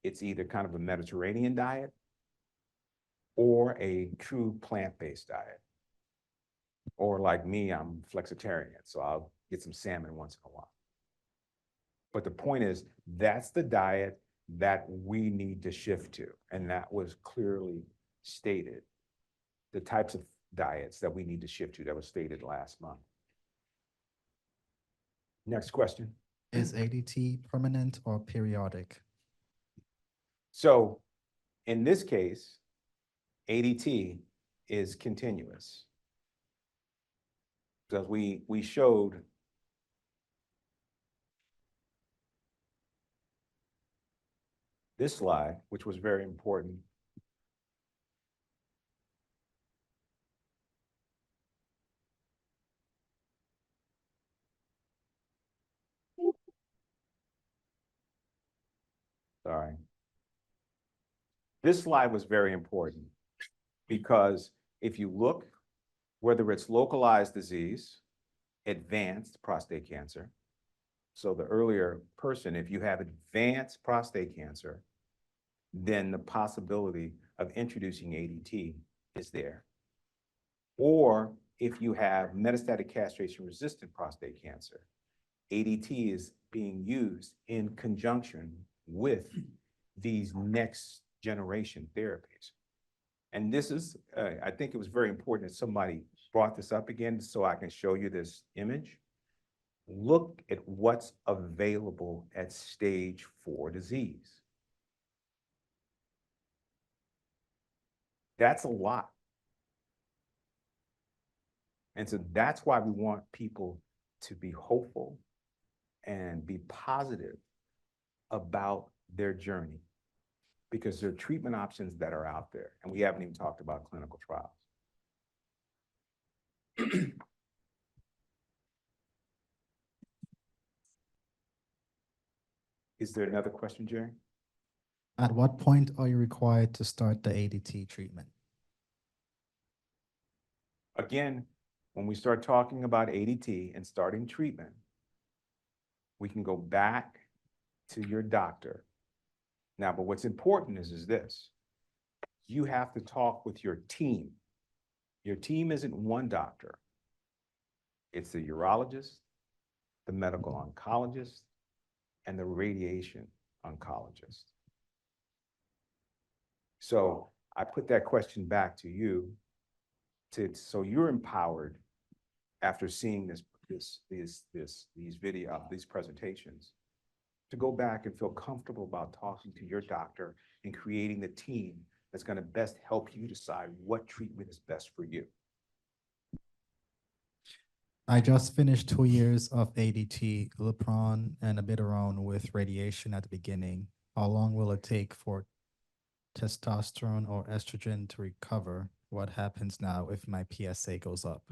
it's either kind of a Mediterranean diet or a true plant-based diet. Or like me, I'm flexitarian, so I'll get some salmon once in a while. But the point is, that's the diet that we need to shift to. And that was clearly stated. The types of diets that we need to shift to that was stated last month. Next question. Is ADT permanent or periodic? So in this case, ADT is continuous. Because we showed this slide, which was very important. Sorry. This slide was very important because if you look, whether it's localized disease, advanced prostate cancer. So the earlier person, if you have advanced prostate cancer, then the possibility of introducing ADT is there. Or if you have metastatic castration-resistant prostate cancer, ADT is being used in conjunction with these next generation therapies. And this is, I think it was very important that somebody brought this up again so I can show you this image. Look at what's available at stage 4 disease. That's a lot. And so that's why we want people to be hopeful and be positive about their journey, because there are treatment options that are out there, and we haven't even talked about clinical trials. Is there another question, Jerry? At what point are you required to start the ADT treatment? Again, when we start talking about ADT and starting treatment, we can go back to your doctor. Now, but what's important is this. You have to talk with your team. Your team isn't one doctor. It's the urologist, the medical oncologist, and the radiation oncologist. So I put that question back to you so you're empowered after seeing these presentations, to go back and feel comfortable about talking to your doctor and creating the team that's going to best help you decide what treatment is best for you. I just finished 2 years of ADT, Lupron, and abiraterone with radiation at the beginning. How long will it take for testosterone or estrogen to recover? What happens now if my PSA goes up?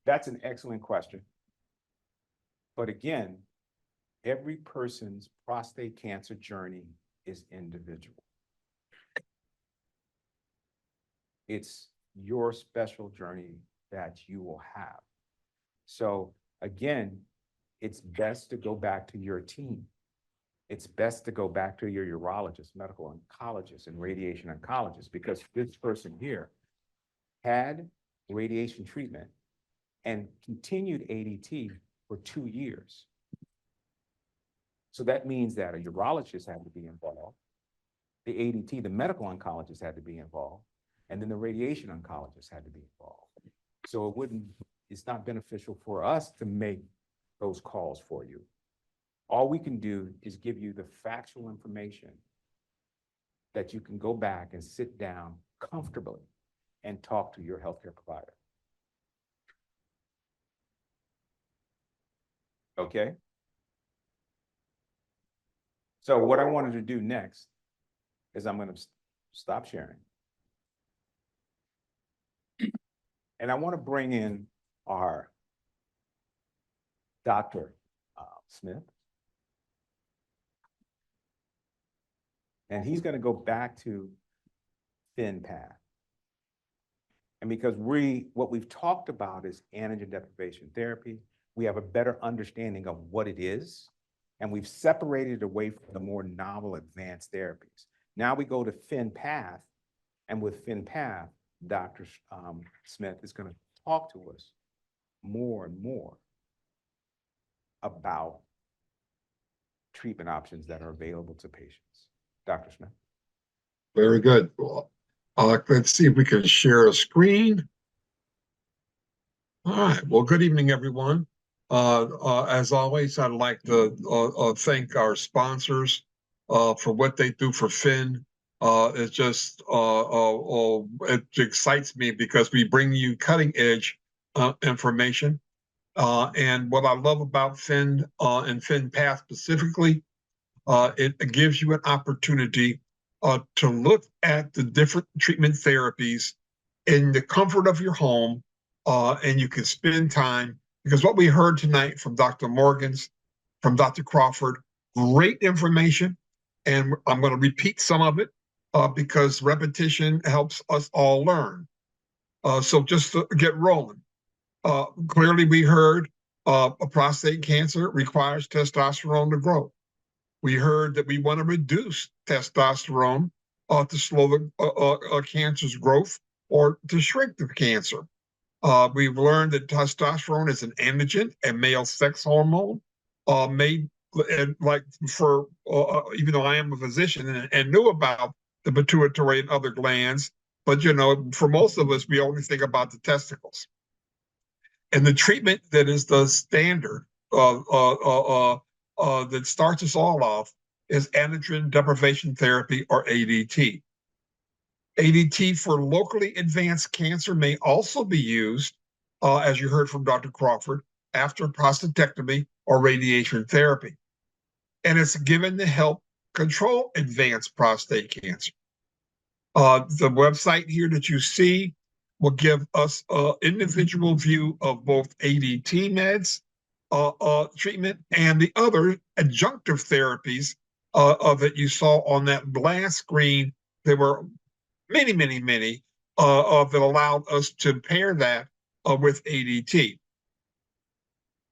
That's an excellent question. But again, every person's prostate cancer journey is individual. It's your special journey that you will have. So again, it's best to go back to your team. It's best to go back to your urologist, medical oncologist, and radiation oncologist, because this person here had radiation treatment and continued ADT for 2 years. So that means that a urologist had to be involved, the ADT, the medical oncologist had to be involved, and then the radiation oncologist had to be involved. So it's not beneficial for us to make those calls for you. All we can do is give you the factual information that you can go back and sit down comfortably and talk to your healthcare provider. Okay? So what I wanted to do next is I'm going to stop sharing. And I want to bring in our Dr. Smith. And he's going to go back to FinPath. And because what we've talked about is androgen deprivation therapy, we have a better understanding of what it is, and we've separated it away from the more novel advanced therapies. Now we go to FinPath, and with FinPath, Dr. Smith is going to talk to us more and more about treatment options that are available to patients. Dr. Smith. Very good. Well, let's see if we can share a screen. All right. Well, good evening, everyone. As always, I'd like to thank our sponsors for what they do for Finn. It just it excites me because we bring you cutting edge information. And what I love about Finn and Finn Path specifically, it gives you an opportunity to look at the different treatment therapies in the comfort of your home, and you can spend time, because what we heard tonight from Dr. Morgan's, from Dr. Crawford, great information, and I'm going to repeat some of it because repetition helps us all learn. So just to get rolling. Clearly we heard prostate cancer requires testosterone to grow. We heard that we want to reduce testosterone to slow the cancer's growth or to shrink the cancer. We've learned that testosterone is an androgen, a male sex hormone, made like for, even though I am a physician and knew about the pituitary and other glands, but you know, for most of us, we only think about the testicles. And the treatment that is the standard that starts us all off is androgen deprivation therapy, or ADT. ADT for locally advanced cancer may also be used, as you heard from Dr. Crawford, after prostatectomy or radiation therapy. And it's given to help control advanced prostate cancer. The website here that you see will give us an individual view of both ADT meds treatment and the other adjunctive therapies that you saw on that last screen. There were many that allowed us to pair that with ADT.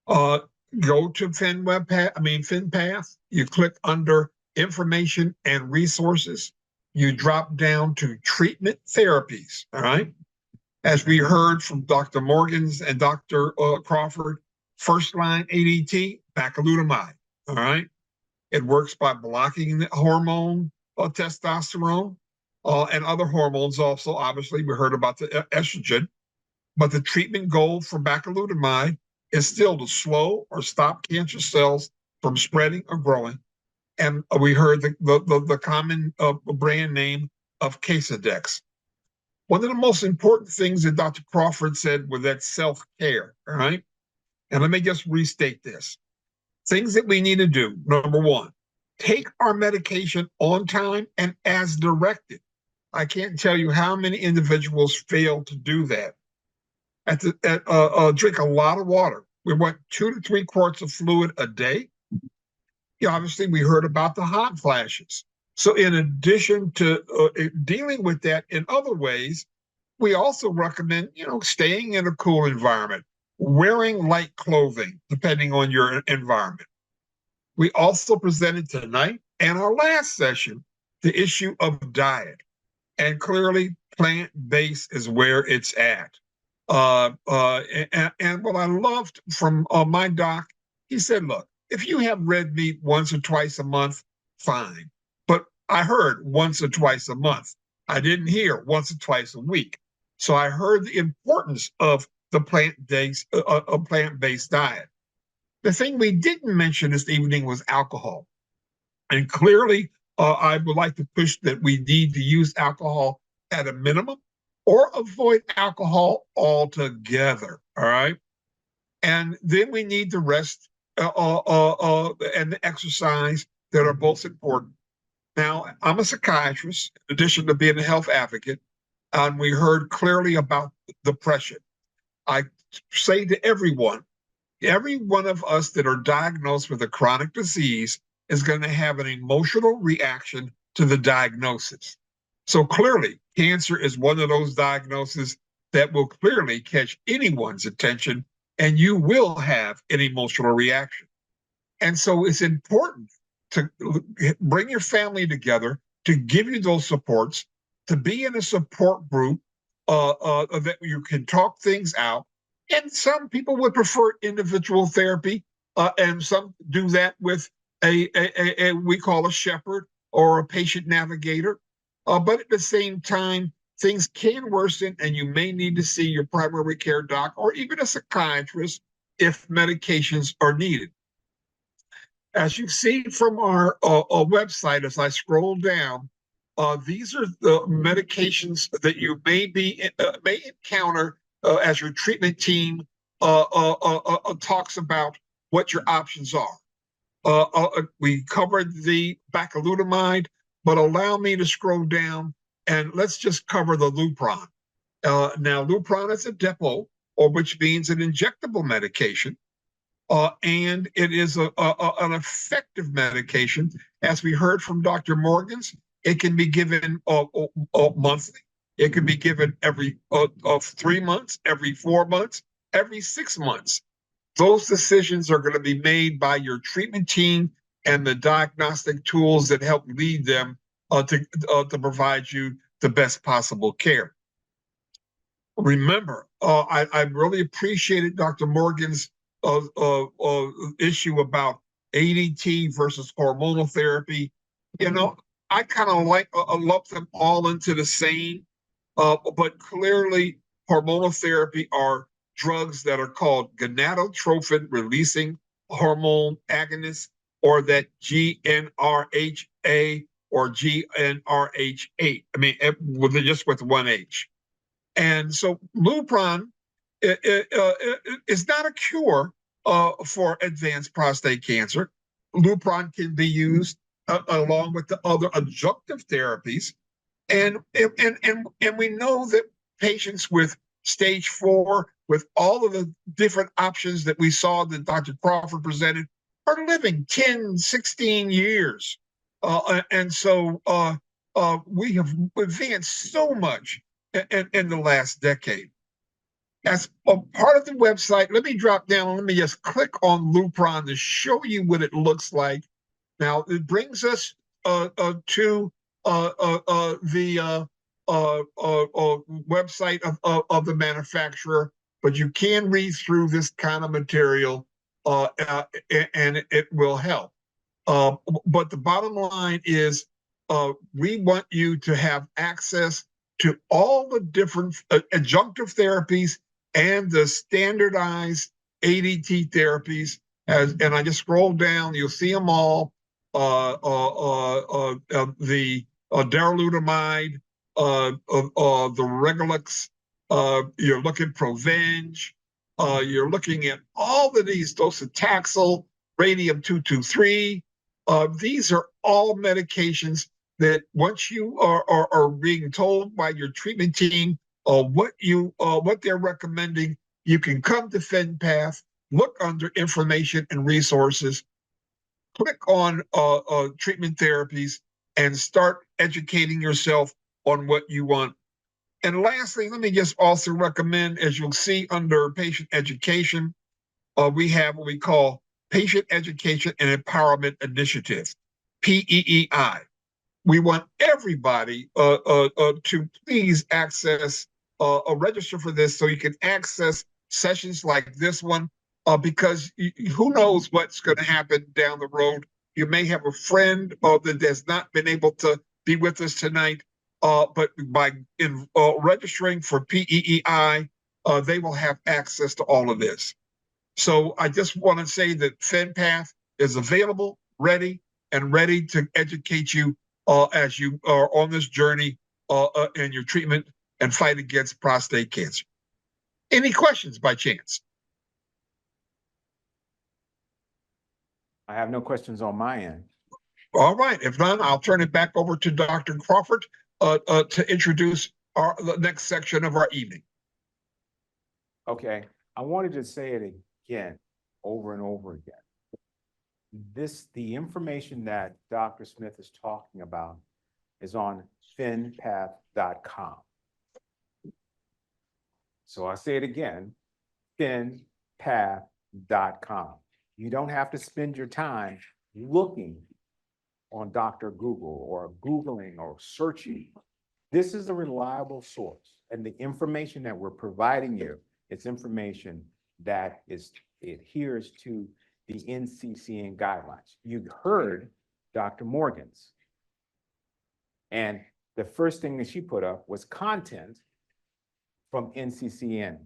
Go to FinPath. You click under information and resources. You drop down to treatment therapies. All right. As we heard from Dr. Morgan's and Dr. Crawford, first line ADT, bacalutamide. All right. It works by blocking the hormone testosterone and other hormones also. Obviously, we heard about the estrogen, but the treatment goal for bacalutamide is still to slow or stop cancer cells from spreading or growing. And we heard the common brand name of Casodex. One of the most important things that Dr. Crawford said was that self-care, all right? And let me just restate this. Things that we need to do. Number one, take our medication on time and as directed. I can't tell you how many individuals fail to do that. Drink a lot of water. We want 2 to 3 quarts of fluid a day. Yeah, obviously, we heard about the hot flashes. So in addition to dealing with that in other ways, we also recommend, staying in a cool environment, wearing light clothing, depending on your environment. We also presented tonight and our last session the issue of diet. And clearly, plant-based is where it's at. And what I loved from my doc, he said, look, if you have red meat once or twice a month, fine. But I heard once or twice a month. I didn't hear once or twice a week. So I heard the importance of the plant-based diet. The thing we didn't mention this evening was alcohol. And clearly, I would like to push that we need to use alcohol at a minimum or avoid alcohol altogether, all right? And then we need the rest and the exercise that are both important. Now, I'm a psychiatrist, in addition to being a health advocate, and we heard clearly about depression. I say to everyone, every one of us that are diagnosed with a chronic disease is going to have an emotional reaction to the diagnosis. So clearly, cancer is one of those diagnoses that will clearly catch anyone's attention, and you will have an emotional reaction. And so it's important to bring your family together, to give you those supports, to be in a support group that you can talk things out. And some people would prefer individual therapy. and some do that with a we call a shepherd or a patient navigator. But at the same time, things can worsen, and you may need to see your primary care doc or even a psychiatrist if medications are needed. As you see from our website, as I scroll down, these are the medications that you may encounter as your treatment team talks about what your options are. We covered the bacalutamide, but allow me to scroll down and let's just cover the Lupron. Now, Lupron is a depot, or which means an injectable medication. And it is an effective medication. As we heard from Dr. Morgan's, it can be given monthly. It can be given every 3 months, every 4 months, every 6 months. Those decisions are going to be made by your treatment team and the diagnostic tools that help lead them to provide you the best possible care. Remember, I really appreciated Dr. Morgan's issue about ADT versus hormonal therapy. You know, I kind of like lump them all into the same, but clearly hormonal therapy are drugs that are called gonadotrophin releasing hormone agonists, or that GnRHA or GnRH8. I mean, just with one H. And so Lupron is not a cure for advanced prostate cancer. Lupron can be used along with the other adjunctive therapies. And we know that patients with stage 4, with all of the different options that we saw that Dr. Crawford presented, are living 10, 16 years. And so we have advanced so much in the last decade. As a part of the website, let me drop down. Let me just click on Lupron to show you what it looks like. Now, it brings us to the website of the manufacturer, but you can read through this kind of material, and it will help. But the bottom line is we want you to have access to all the different adjunctive therapies and the standardized ADT therapies. And I just scroll down, you'll see them all. The darolutamide, the Regulux, you're looking Provenge, you're looking at all of these, docetaxel, radium-223. These are all medications that once you are being told by your treatment team what they're recommending, you can come to FinPath, look under information and resources, click on treatment therapies, and start educating yourself on what you want. And lastly, let me just also recommend, as you'll see under patient education, we have what we call Patient Education and Empowerment Initiative, PEEI. We want everybody to please access register for this so you can access sessions like this one, because who knows what's going to happen down the road. You may have a friend that has not been able to be with us tonight, but by registering for PEEI, they will have access to all of this. So I just want to say that FinPath is available, ready to educate you as you are on this journey in your treatment and fight against prostate cancer. Any questions by chance? I have no questions on my end. All right. If not, I'll turn it back over to Dr. Crawford to introduce the next section of our evening. Okay, I wanted to say it again, over and over again. The information that Dr. Smith is talking about is on finpath.com. So I say it again, finpath.com. You don't have to spend your time looking on Dr. Google or Googling or searching. This is a reliable source, and the information that we're providing you, it's information that adheres to the NCCN guidelines. You heard Dr. Morgan's. And the first thing that she put up was content from NCCN,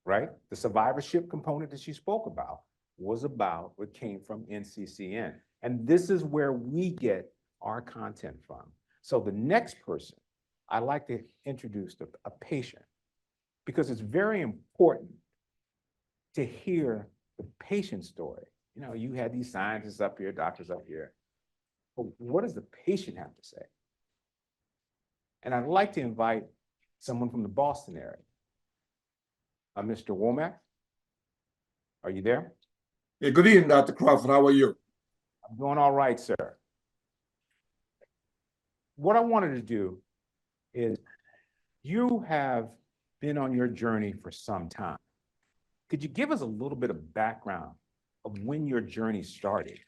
right? The survivorship component that she spoke about was about what came from NCCN. And this is where we get our content from. So the next person, I'd like to introduce a patient, because it's very important to hear the patient story. You know, you had these scientists up here, doctors up here, but what does the patient have to say? And I'd like to invite someone from the Boston area. Mr. Womack, are you there? Yeah, good evening, Dr. Crawford. How are you? I'm doing all right, sir. What I wanted to do is, you have been on your journey for some time. Could you give us a little bit of background of when your journey started?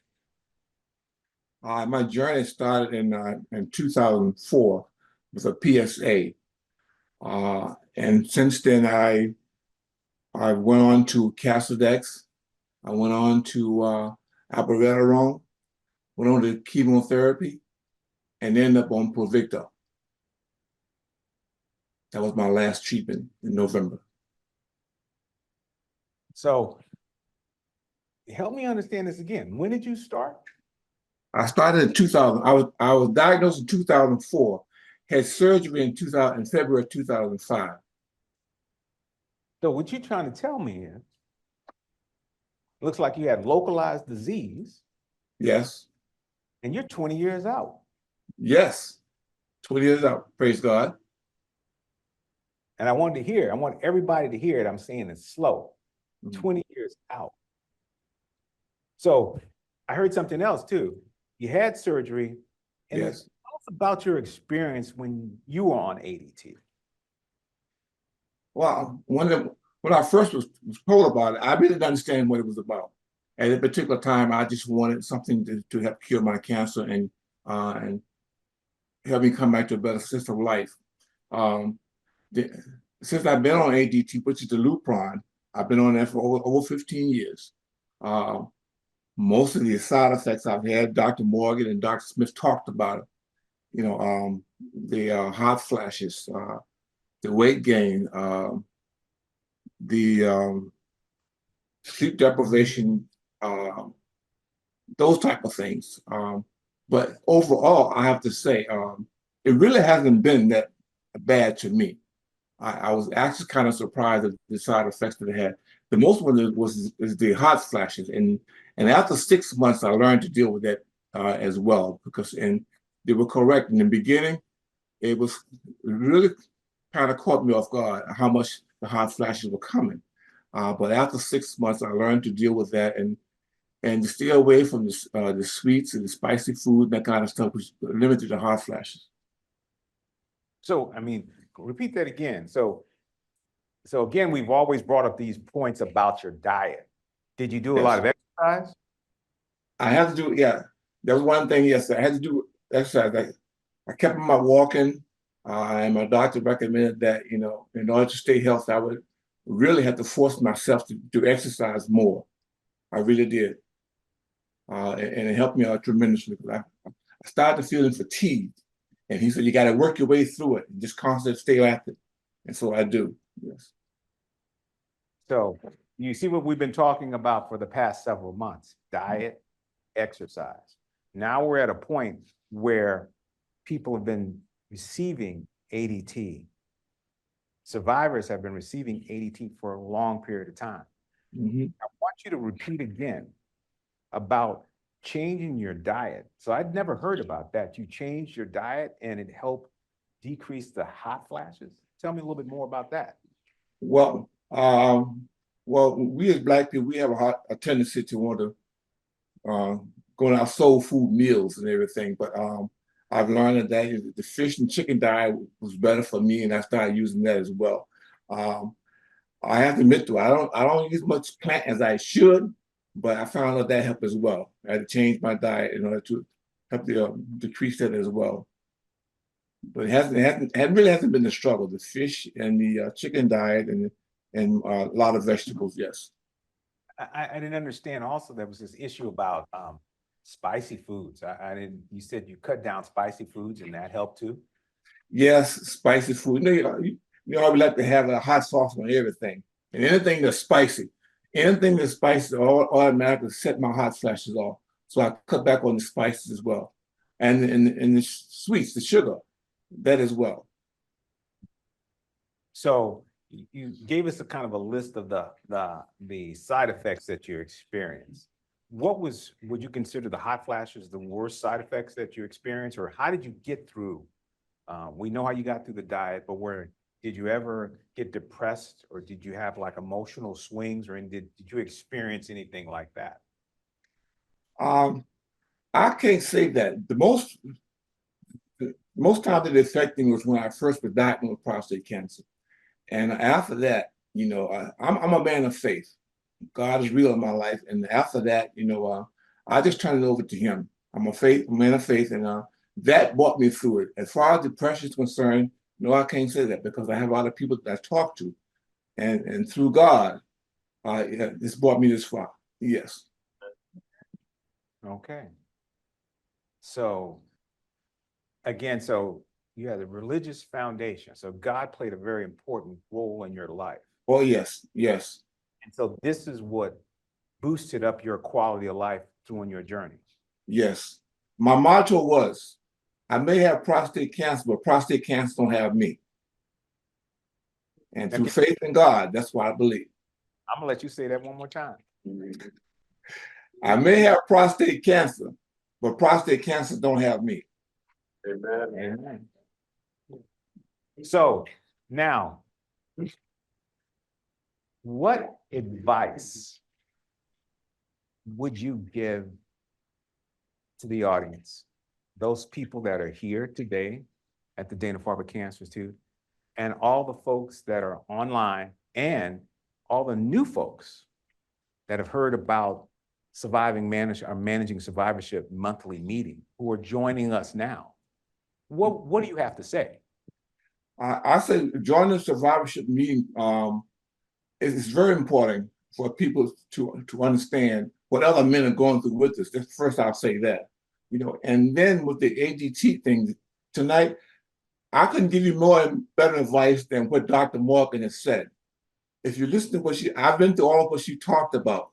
My journey started in 2004 with a PSA. And since then, I went on to Casodex. I went on to abiraterone, went on to chemotherapy, and ended up on Pluvicto. That was my last treatment in November. So help me understand this again. When did you start? I started in 2000. I was diagnosed in 2004, had surgery in February 2005. So what you're trying to tell me is, looks like you had localized disease. Yes. And you're 20 years out. Yes. 20 years out. Praise God. And I want everybody to hear it. I'm saying it slow. 20 years out. So I heard something else too. You had surgery. And Yes. tell us about your experience when you were on ADT. Well, when I first was told about it, I really didn't understand what it was about. At a particular time, I just wanted something to help cure my cancer and help me come back to a better system of life. Since I've been on ADT, which is the Lupron, I've been on that for over 15 years. Most of the side effects I've had, Dr. Morgan and Dr. Smith talked about it. You know, the hot flashes, the weight gain, the sleep deprivation, those type of things. But overall, I have to say, it really hasn't been that bad to me. I was actually kind of surprised at the side effects that it had. The most one is the hot flashes, and after 6 months, I learned to deal with that as well, because they were correct in the beginning. It really kind of caught me off guard how much the hot flashes were coming. But after 6 months, I learned to deal with that and to stay away from the sweets and the spicy food, that kind of stuff, which limited the hot flashes. So, I mean, repeat that again. So again, we've always brought up these points about your diet. Did you do a lot of exercise? I had to do, yeah. That was one thing, yes. I had to do exercise. I kept on my walking, and my doctor recommended that, you know, in order to stay healthy, I would really have to force myself to exercise more. I really did. And it helped me out tremendously, because I started feeling fatigued. And he said, you got to work your way through it and just constantly stay active. And so I do, yes. So you see what we've been talking about for the past several months: diet, exercise. Now we're at a point where people have been receiving ADT. Survivors have been receiving ADT for a long period of time. Mm-hmm. I want you to repeat again about changing your diet. So I'd never heard about that. You changed your diet and it helped decrease the hot flashes. Tell me a little bit more about that. Well, we as Black people, we have a tendency to want to go on our soul food meals and everything. But I've learned that the fish and chicken diet was better for me, and I started using that as well. I have to admit, though, I don't use much plant as I should, but I found out that helped as well. I had to change my diet in order to help decrease that as well. But it really hasn't been the struggle. The fish and the chicken diet and a lot of vegetables, yes. I didn't understand also there was this issue about spicy foods. I didn't, you said you cut down spicy foods and that helped too? Yes, spicy food. You know, I would like to have a hot sauce on everything. And anything that's spicy, automatically set my hot flashes off. So I cut back on the spices as well. And the sweets, the sugar, that as well. So you gave us a kind of a list of the side effects that you experienced. Would you consider the hot flashes the worst side effects that you experienced, or how did you get through? We know how you got through the diet, but did you ever get depressed, or did you have like emotional swings, or did you experience anything like that? I can't say that. The most time that it affected me was when I first was diagnosed with prostate cancer. And after that, you know, I'm a man of faith. God is real in my life. And after that, you know, I just turned it over to him. I'm a man of faith, and that brought me through it. As far as depression is concerned, no, I can't say that because I have a lot of people that I talk to. And through God, this brought me this far. Yes. Okay. So again, so you had a religious foundation. So God played a very important role in your life. Oh, yes, yes. And so this is what boosted up your quality of life during your journey. Yes. My motto was, I may have prostate cancer, but prostate cancer don't have me. And through faith in God, that's what I believe. I'm gonna let you say that one more time. I may have prostate cancer, but prostate cancer don't have me. Amen. Amen. So now, what advice would you give to the audience, those people that are here today at the Dana-Farber Cancer Institute, and all the folks that are online, and all the new folks that have heard about managing survivorship monthly meeting, who are joining us now? What do you have to say? I say join the survivorship meeting. It's very important for people to understand what other men are going through with us. That's first, I'll say that. You know, and then with the ADT thing tonight, I couldn't give you more and better advice than what Dr. Morgan has said. If you listen to I've been through all of what she talked about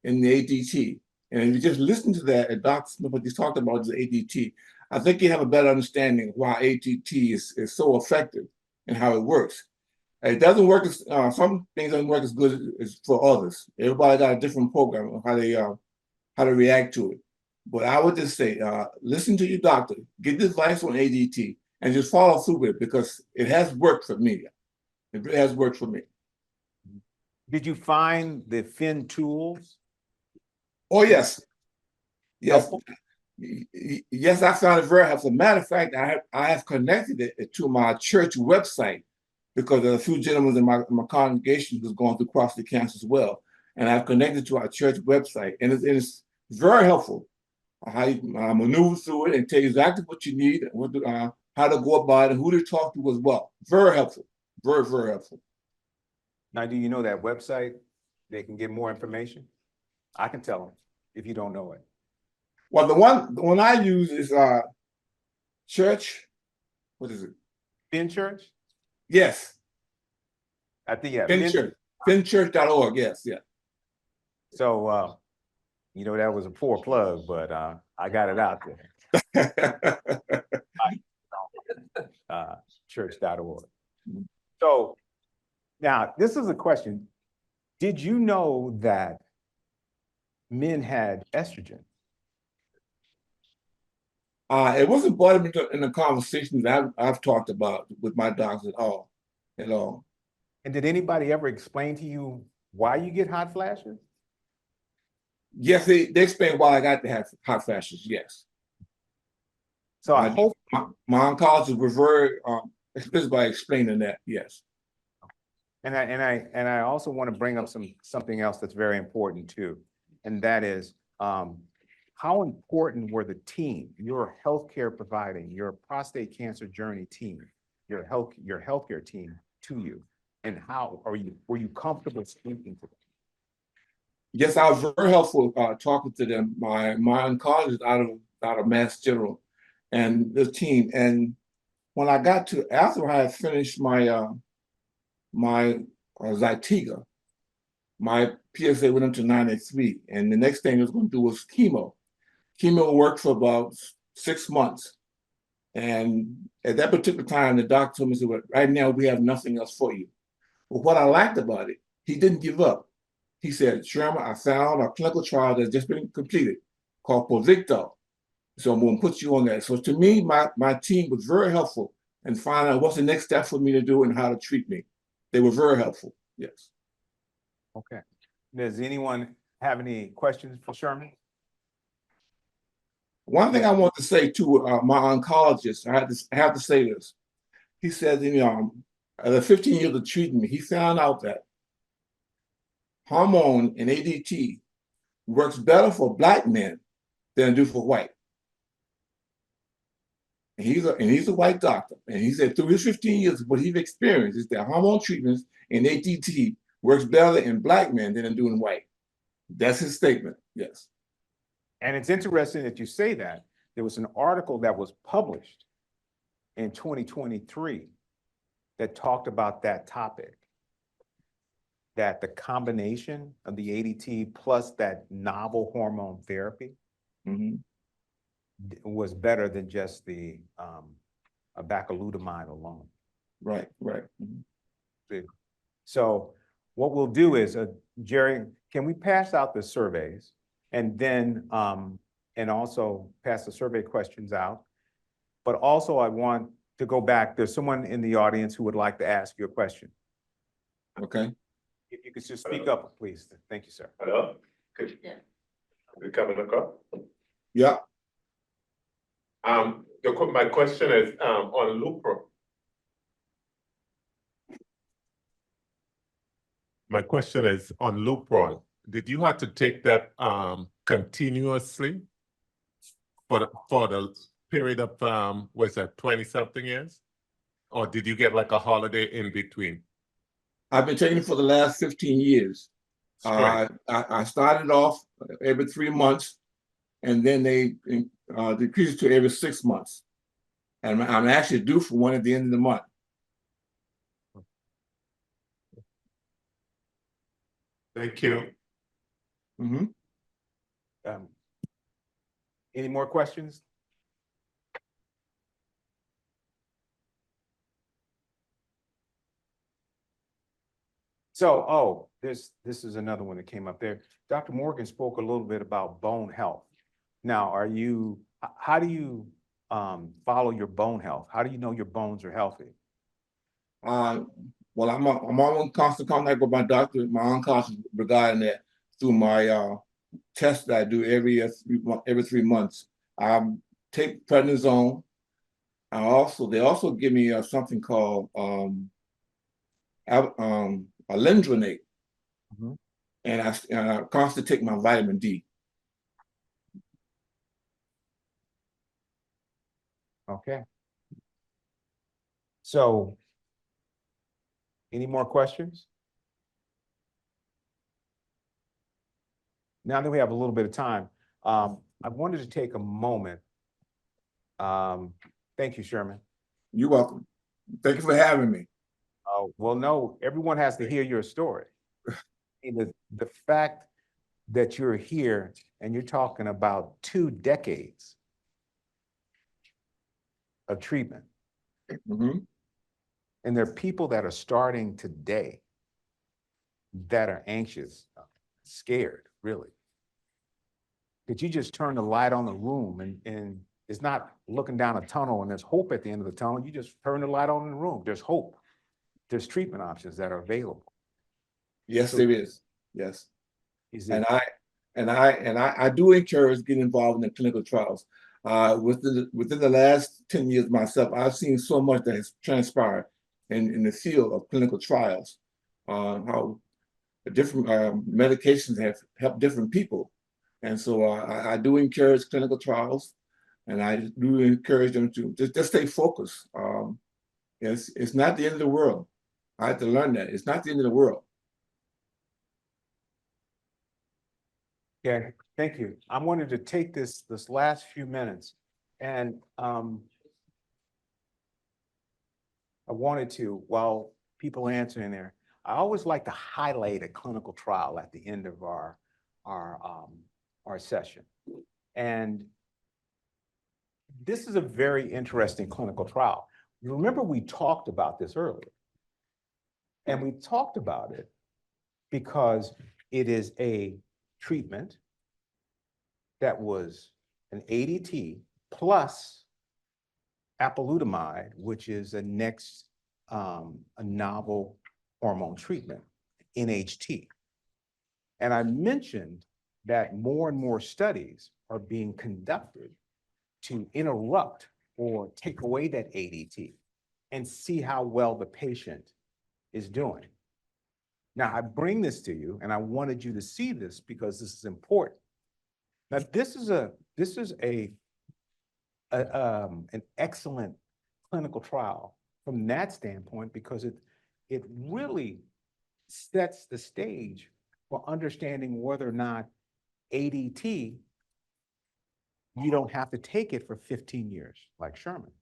in the ADT, and if you just listen to that, and Dr. Smith, what he's talked about is ADT, I think you have a better understanding of why ADT is so effective and how it works. It doesn't work, some things don't work as good as for others. Everybody got a different program of how to react to it. But I would just say, listen to your doctor, get the advice on ADT, and just follow through with it because it has worked for me. It really has worked for me. Did you find the Fin tools? Oh, yes. Yes. Helpful? Yes, I found it very helpful. Matter of fact, I have connected it to my church website because there are a few gentlemen in my congregation who's going through prostate cancer as well. And I've connected to our church website, and it's very helpful. How you maneuver through it and tell you exactly what you need, and how to go about it, and who to talk to as well. Very helpful. Very, very helpful. Now, do you know that website? They can get more information? I can tell them if you don't know it. Well, the one I use is church. What is it? Fin Church? Yes. I think, yeah. Fin Church. Finchurch.org. Yes, yeah. So, you know, that was a poor plug, but I got it out there. Church.org. So now this is a question. Did you know that men had estrogen? It wasn't brought up in the conversations that I've talked about with my doctors at all. And did anybody ever explain to you why you get hot flashes? Yes, they explained why I got to have hot flashes. Yes. So I hope my oncologist was very explicit by explaining that. Yes. And I also want to bring up something else that's very important too, and that is how important were the team, your healthcare providing, your prostate cancer journey team, your healthcare team to you, and how were you comfortable speaking to them? Yes, I was very helpful talking to them. My oncologist out of Mass General, and the team. And when I got to after I had finished my Zytiga, my PSA went up to 93, and the next thing I was going to do was chemo. Chemo worked for about 6 months, and at that particular time, the doctor told me, "Well, right now we have nothing else for you." But what I liked about it, he didn't give up. He said, "Sherman, I found a clinical trial that's just been completed called Pluvicto. So I'm going to put you on that." So to me, my team was very helpful in finding out what's the next step for me to do and how to treat me. They were very helpful. Yes. Okay. Does anyone have any questions for Sherman? One thing I want to say to my oncologist, I have to say this. He said, the 15 years of treating me, he found out that hormone and ADT works better for Black men than it do for white. And he's a white doctor. And he said through his 15 years, what he's experienced is that hormone treatments and ADT works better in Black men than it do in white. That's his statement, yes. And it's interesting that you say that. There was an article that was published in 2023 that talked about that topic, that the combination of the ADT plus that novel hormone therapy was better than just the abacalutamide alone. Right. So what we'll do is, Jerry, can we pass out the surveys and then and also pass the survey questions out? But also I want to go back. There's someone in the audience who would like to ask you a question. Okay. If you could just speak up, please. Thank you, sir. Hello? Could you come in the call? Yeah. My question is on Lupron. My question is on Lupron. Did you have to take that continuously for the period of was that 20-something years? Or did you get like a holiday in between? I've been taking it for the last 15 years. I started off every 3 months, and then they decreased to every 6 months. And I'm actually due for one at the end of the month. Thank you. Any more questions? So, this is another one that came up there. Dr. Morgan spoke a little bit about bone health. Now, how do you follow your bone health? How do you know your bones are healthy? Well, I'm all in constant contact with my doctor, my oncologist regarding that through my test that I do every 3 months. I take prednisone. They also give me something called alendronate, and I constantly take my vitamin D. Okay. So, any more questions? Now that we have a little bit of time, I wanted to take a moment. Thank you, Sherman. You're welcome. Thank you for having me. Well, no, everyone has to hear your story. The fact that you're here and you're talking about 2 decades of treatment. And there are people that are starting today that are anxious, scared, really. Could you just turn the light on the room and it's not looking down a tunnel and there's hope at the end of the tunnel. You just turn the light on in the room. There's hope. There's treatment options that are available. Yes, there is. Yes. And I do encourage getting involved in the clinical trials. Within the last 10 years myself, I've seen so much that has transpired in the field of clinical trials, how different medications have helped different people. And so I do encourage clinical trials, and I do encourage them to just stay focused. It's not the end of the world. I had to learn that. It's not the end of the world. Yeah, thank you. I wanted to take this last few minutes and I wanted to, while people answering there, I always like to highlight a clinical trial at the end of our session. And this is a very interesting clinical trial. You remember we talked about this earlier. And we talked about it because it is a treatment that was an ADT plus apalutamide, which is a novel hormone treatment, NHT. And I mentioned that more and more studies are being conducted to interrupt or take away that ADT and see how well the patient is doing. Now, I bring this to you and I wanted you to see this because this is important. Now, this is an excellent clinical trial from that standpoint because it really sets the stage for understanding whether or not ADT, you don't have to take it for 15 years like Sherman.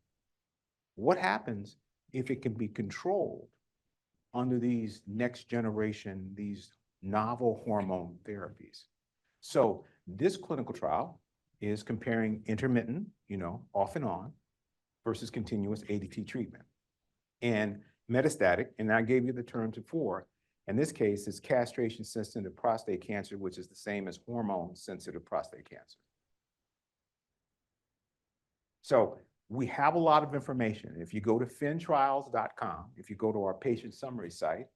What happens if it can be controlled under these next generation, these novel hormone therapies? So this clinical trial is comparing intermittent, off and on, versus continuous ADT treatment. And metastatic, and I gave you the terms before, in this case, it's castration-sensitive prostate cancer, which is the same as hormone-sensitive prostate cancer. So we have a lot of information. If you go to fintrials.com, if you go to our patient summary site,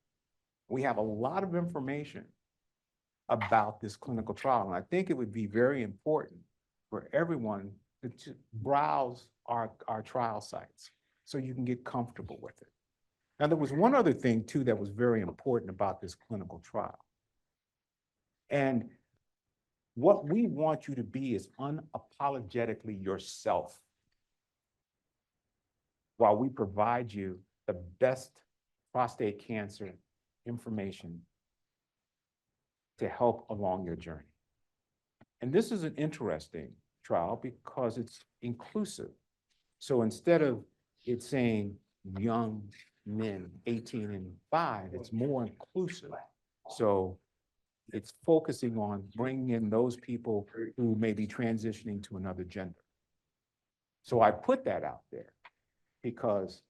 we have a lot of information about this clinical trial. And I think it would be very important for everyone to browse our trial sites so you can get comfortable with it. Now, there was one other thing too that was very important about this clinical trial. And what we want you to be is unapologetically yourself while we provide you the best prostate cancer information to help along your journey. And this is an interesting trial because it's inclusive. So instead of it saying young men 18 and 5, it's more inclusive. So it's focusing on bringing in those people who may be transitioning to another gender. So I put that out there because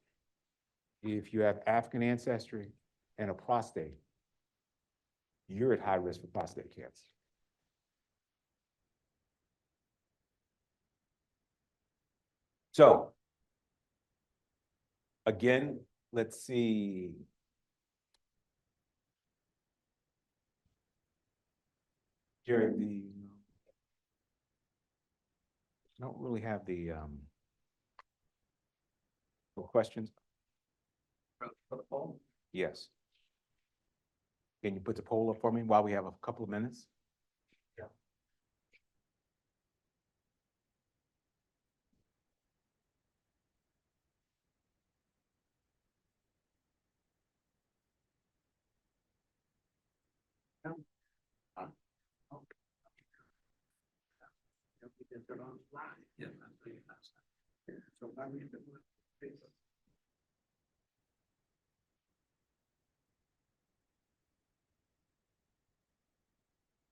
if you have African ancestry and a prostate, you're at high risk for prostate cancer. So again, let's see. Jerry, I don't really have the questions. For the poll? Yes. Can you put the poll up for me while we have a couple of minutes? Yeah.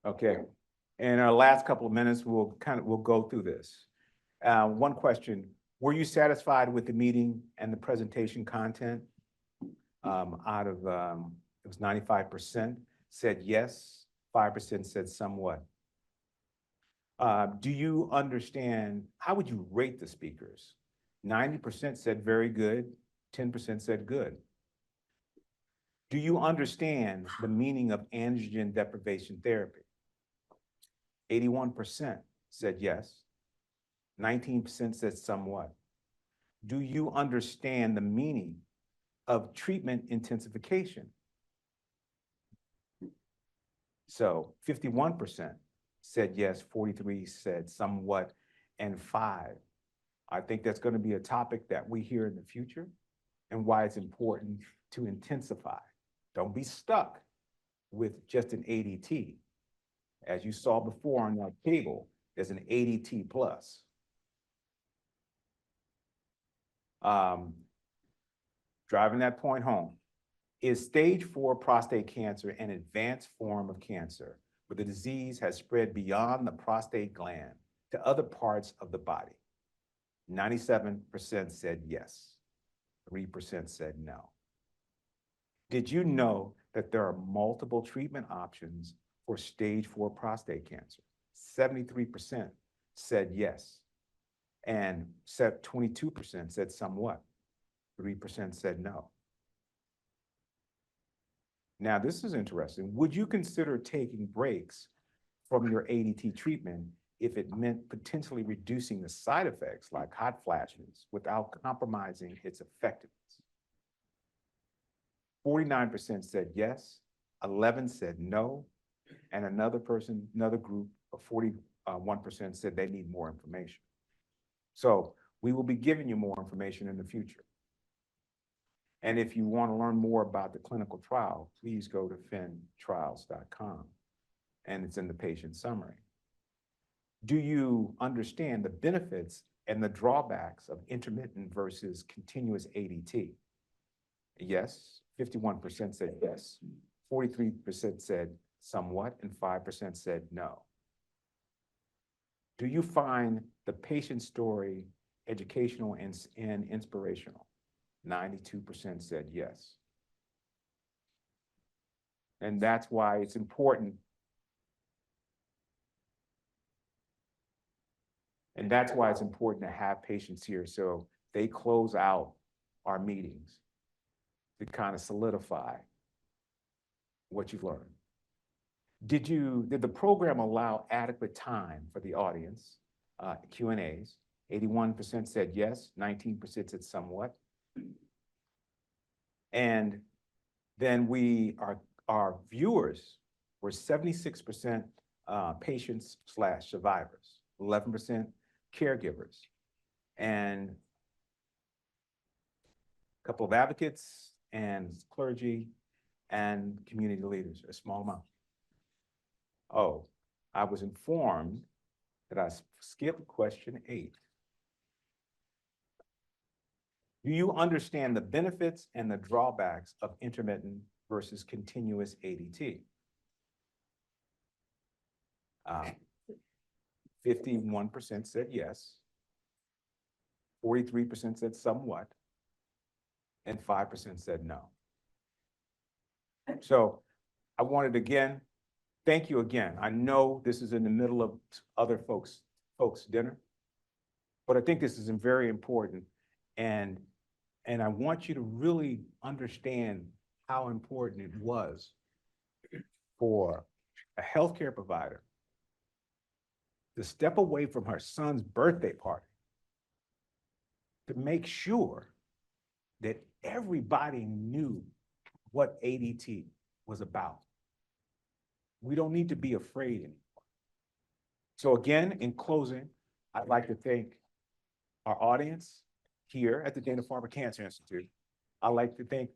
Okay, in our last couple of minutes, we'll go through this. One question, were you satisfied with the meeting and the presentation content? Out of, it was 95% said yes, 5% said somewhat. Do you understand, how would you rate the speakers? 90% said very good, 10% said good. Do you understand the meaning of androgen deprivation therapy? 81% said yes, 19% said somewhat. Do you understand the meaning of treatment intensification? So 51% said yes, 43 said somewhat, and 5. I think that's going to be a topic that we hear in the future and why it's important to intensify. Don't be stuck with just an ADT. As you saw before on that table, there's an ADT plus. Driving that point home, is stage 4 prostate cancer an advanced form of cancer where the disease has spread beyond the prostate gland to other parts of the body? 97% said yes, 3% said no. Did you know that there are multiple treatment options for stage 4 prostate cancer? 73% said yes, and 22% said somewhat. 3% said no. Now, this is interesting. Would you consider taking breaks from your ADT treatment if it meant potentially reducing the side effects like hot flashes without compromising its effectiveness? 49% said yes, 11 said no, and another group of 41% said they need more information. So we will be giving you more information in the future. And if you want to learn more about the clinical trial, please go to fintrials.com, and it's in the patient summary. Do you understand the benefits and the drawbacks of intermittent versus continuous ADT? Yes, 51% said yes, 43% said somewhat, and 5% said no. Do you find the patient story educational and inspirational? 92% said yes. And that's why it's important. And that's why it's important to have patients here so they close out our meetings to kind of solidify what you've learned. Did the program allow adequate time for the audience, Q&As? 81% said yes, 19% said somewhat. And then our viewers were 76% patients / survivors, 11% caregivers, and a couple of advocates and clergy and community leaders, a small amount. Oh, I was informed that I skipped question 8. Do you understand the benefits and the drawbacks of intermittent versus continuous ADT? 51% said yes, 43% said somewhat, and 5% said no. So I wanted to again, thank you again. I know this is in the middle of other folks' dinner, but I think this is very important. And I want you to really understand how important it was for a healthcare provider to step away from her son's birthday party to make sure that everybody knew what ADT was about. We don't need to be afraid anymore. So again, in closing, I'd like to thank our audience here at the Dana-Farber Cancer Institute. I'd like to thank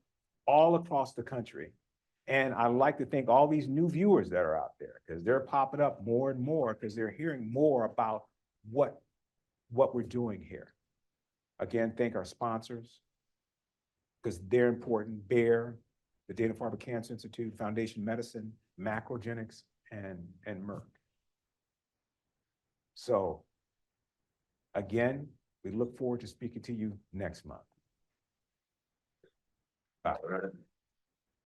all across the country. And I'd like to thank all these new viewers that are out there, because they're popping up more and more because they're hearing more about what we're doing here. Again, thank our sponsors, because they're important. Bayer, the Dana-Farber Cancer Institute, Foundation Medicine, Macrogenics, and Merck. So again, we look forward to speaking to you next month. Bye.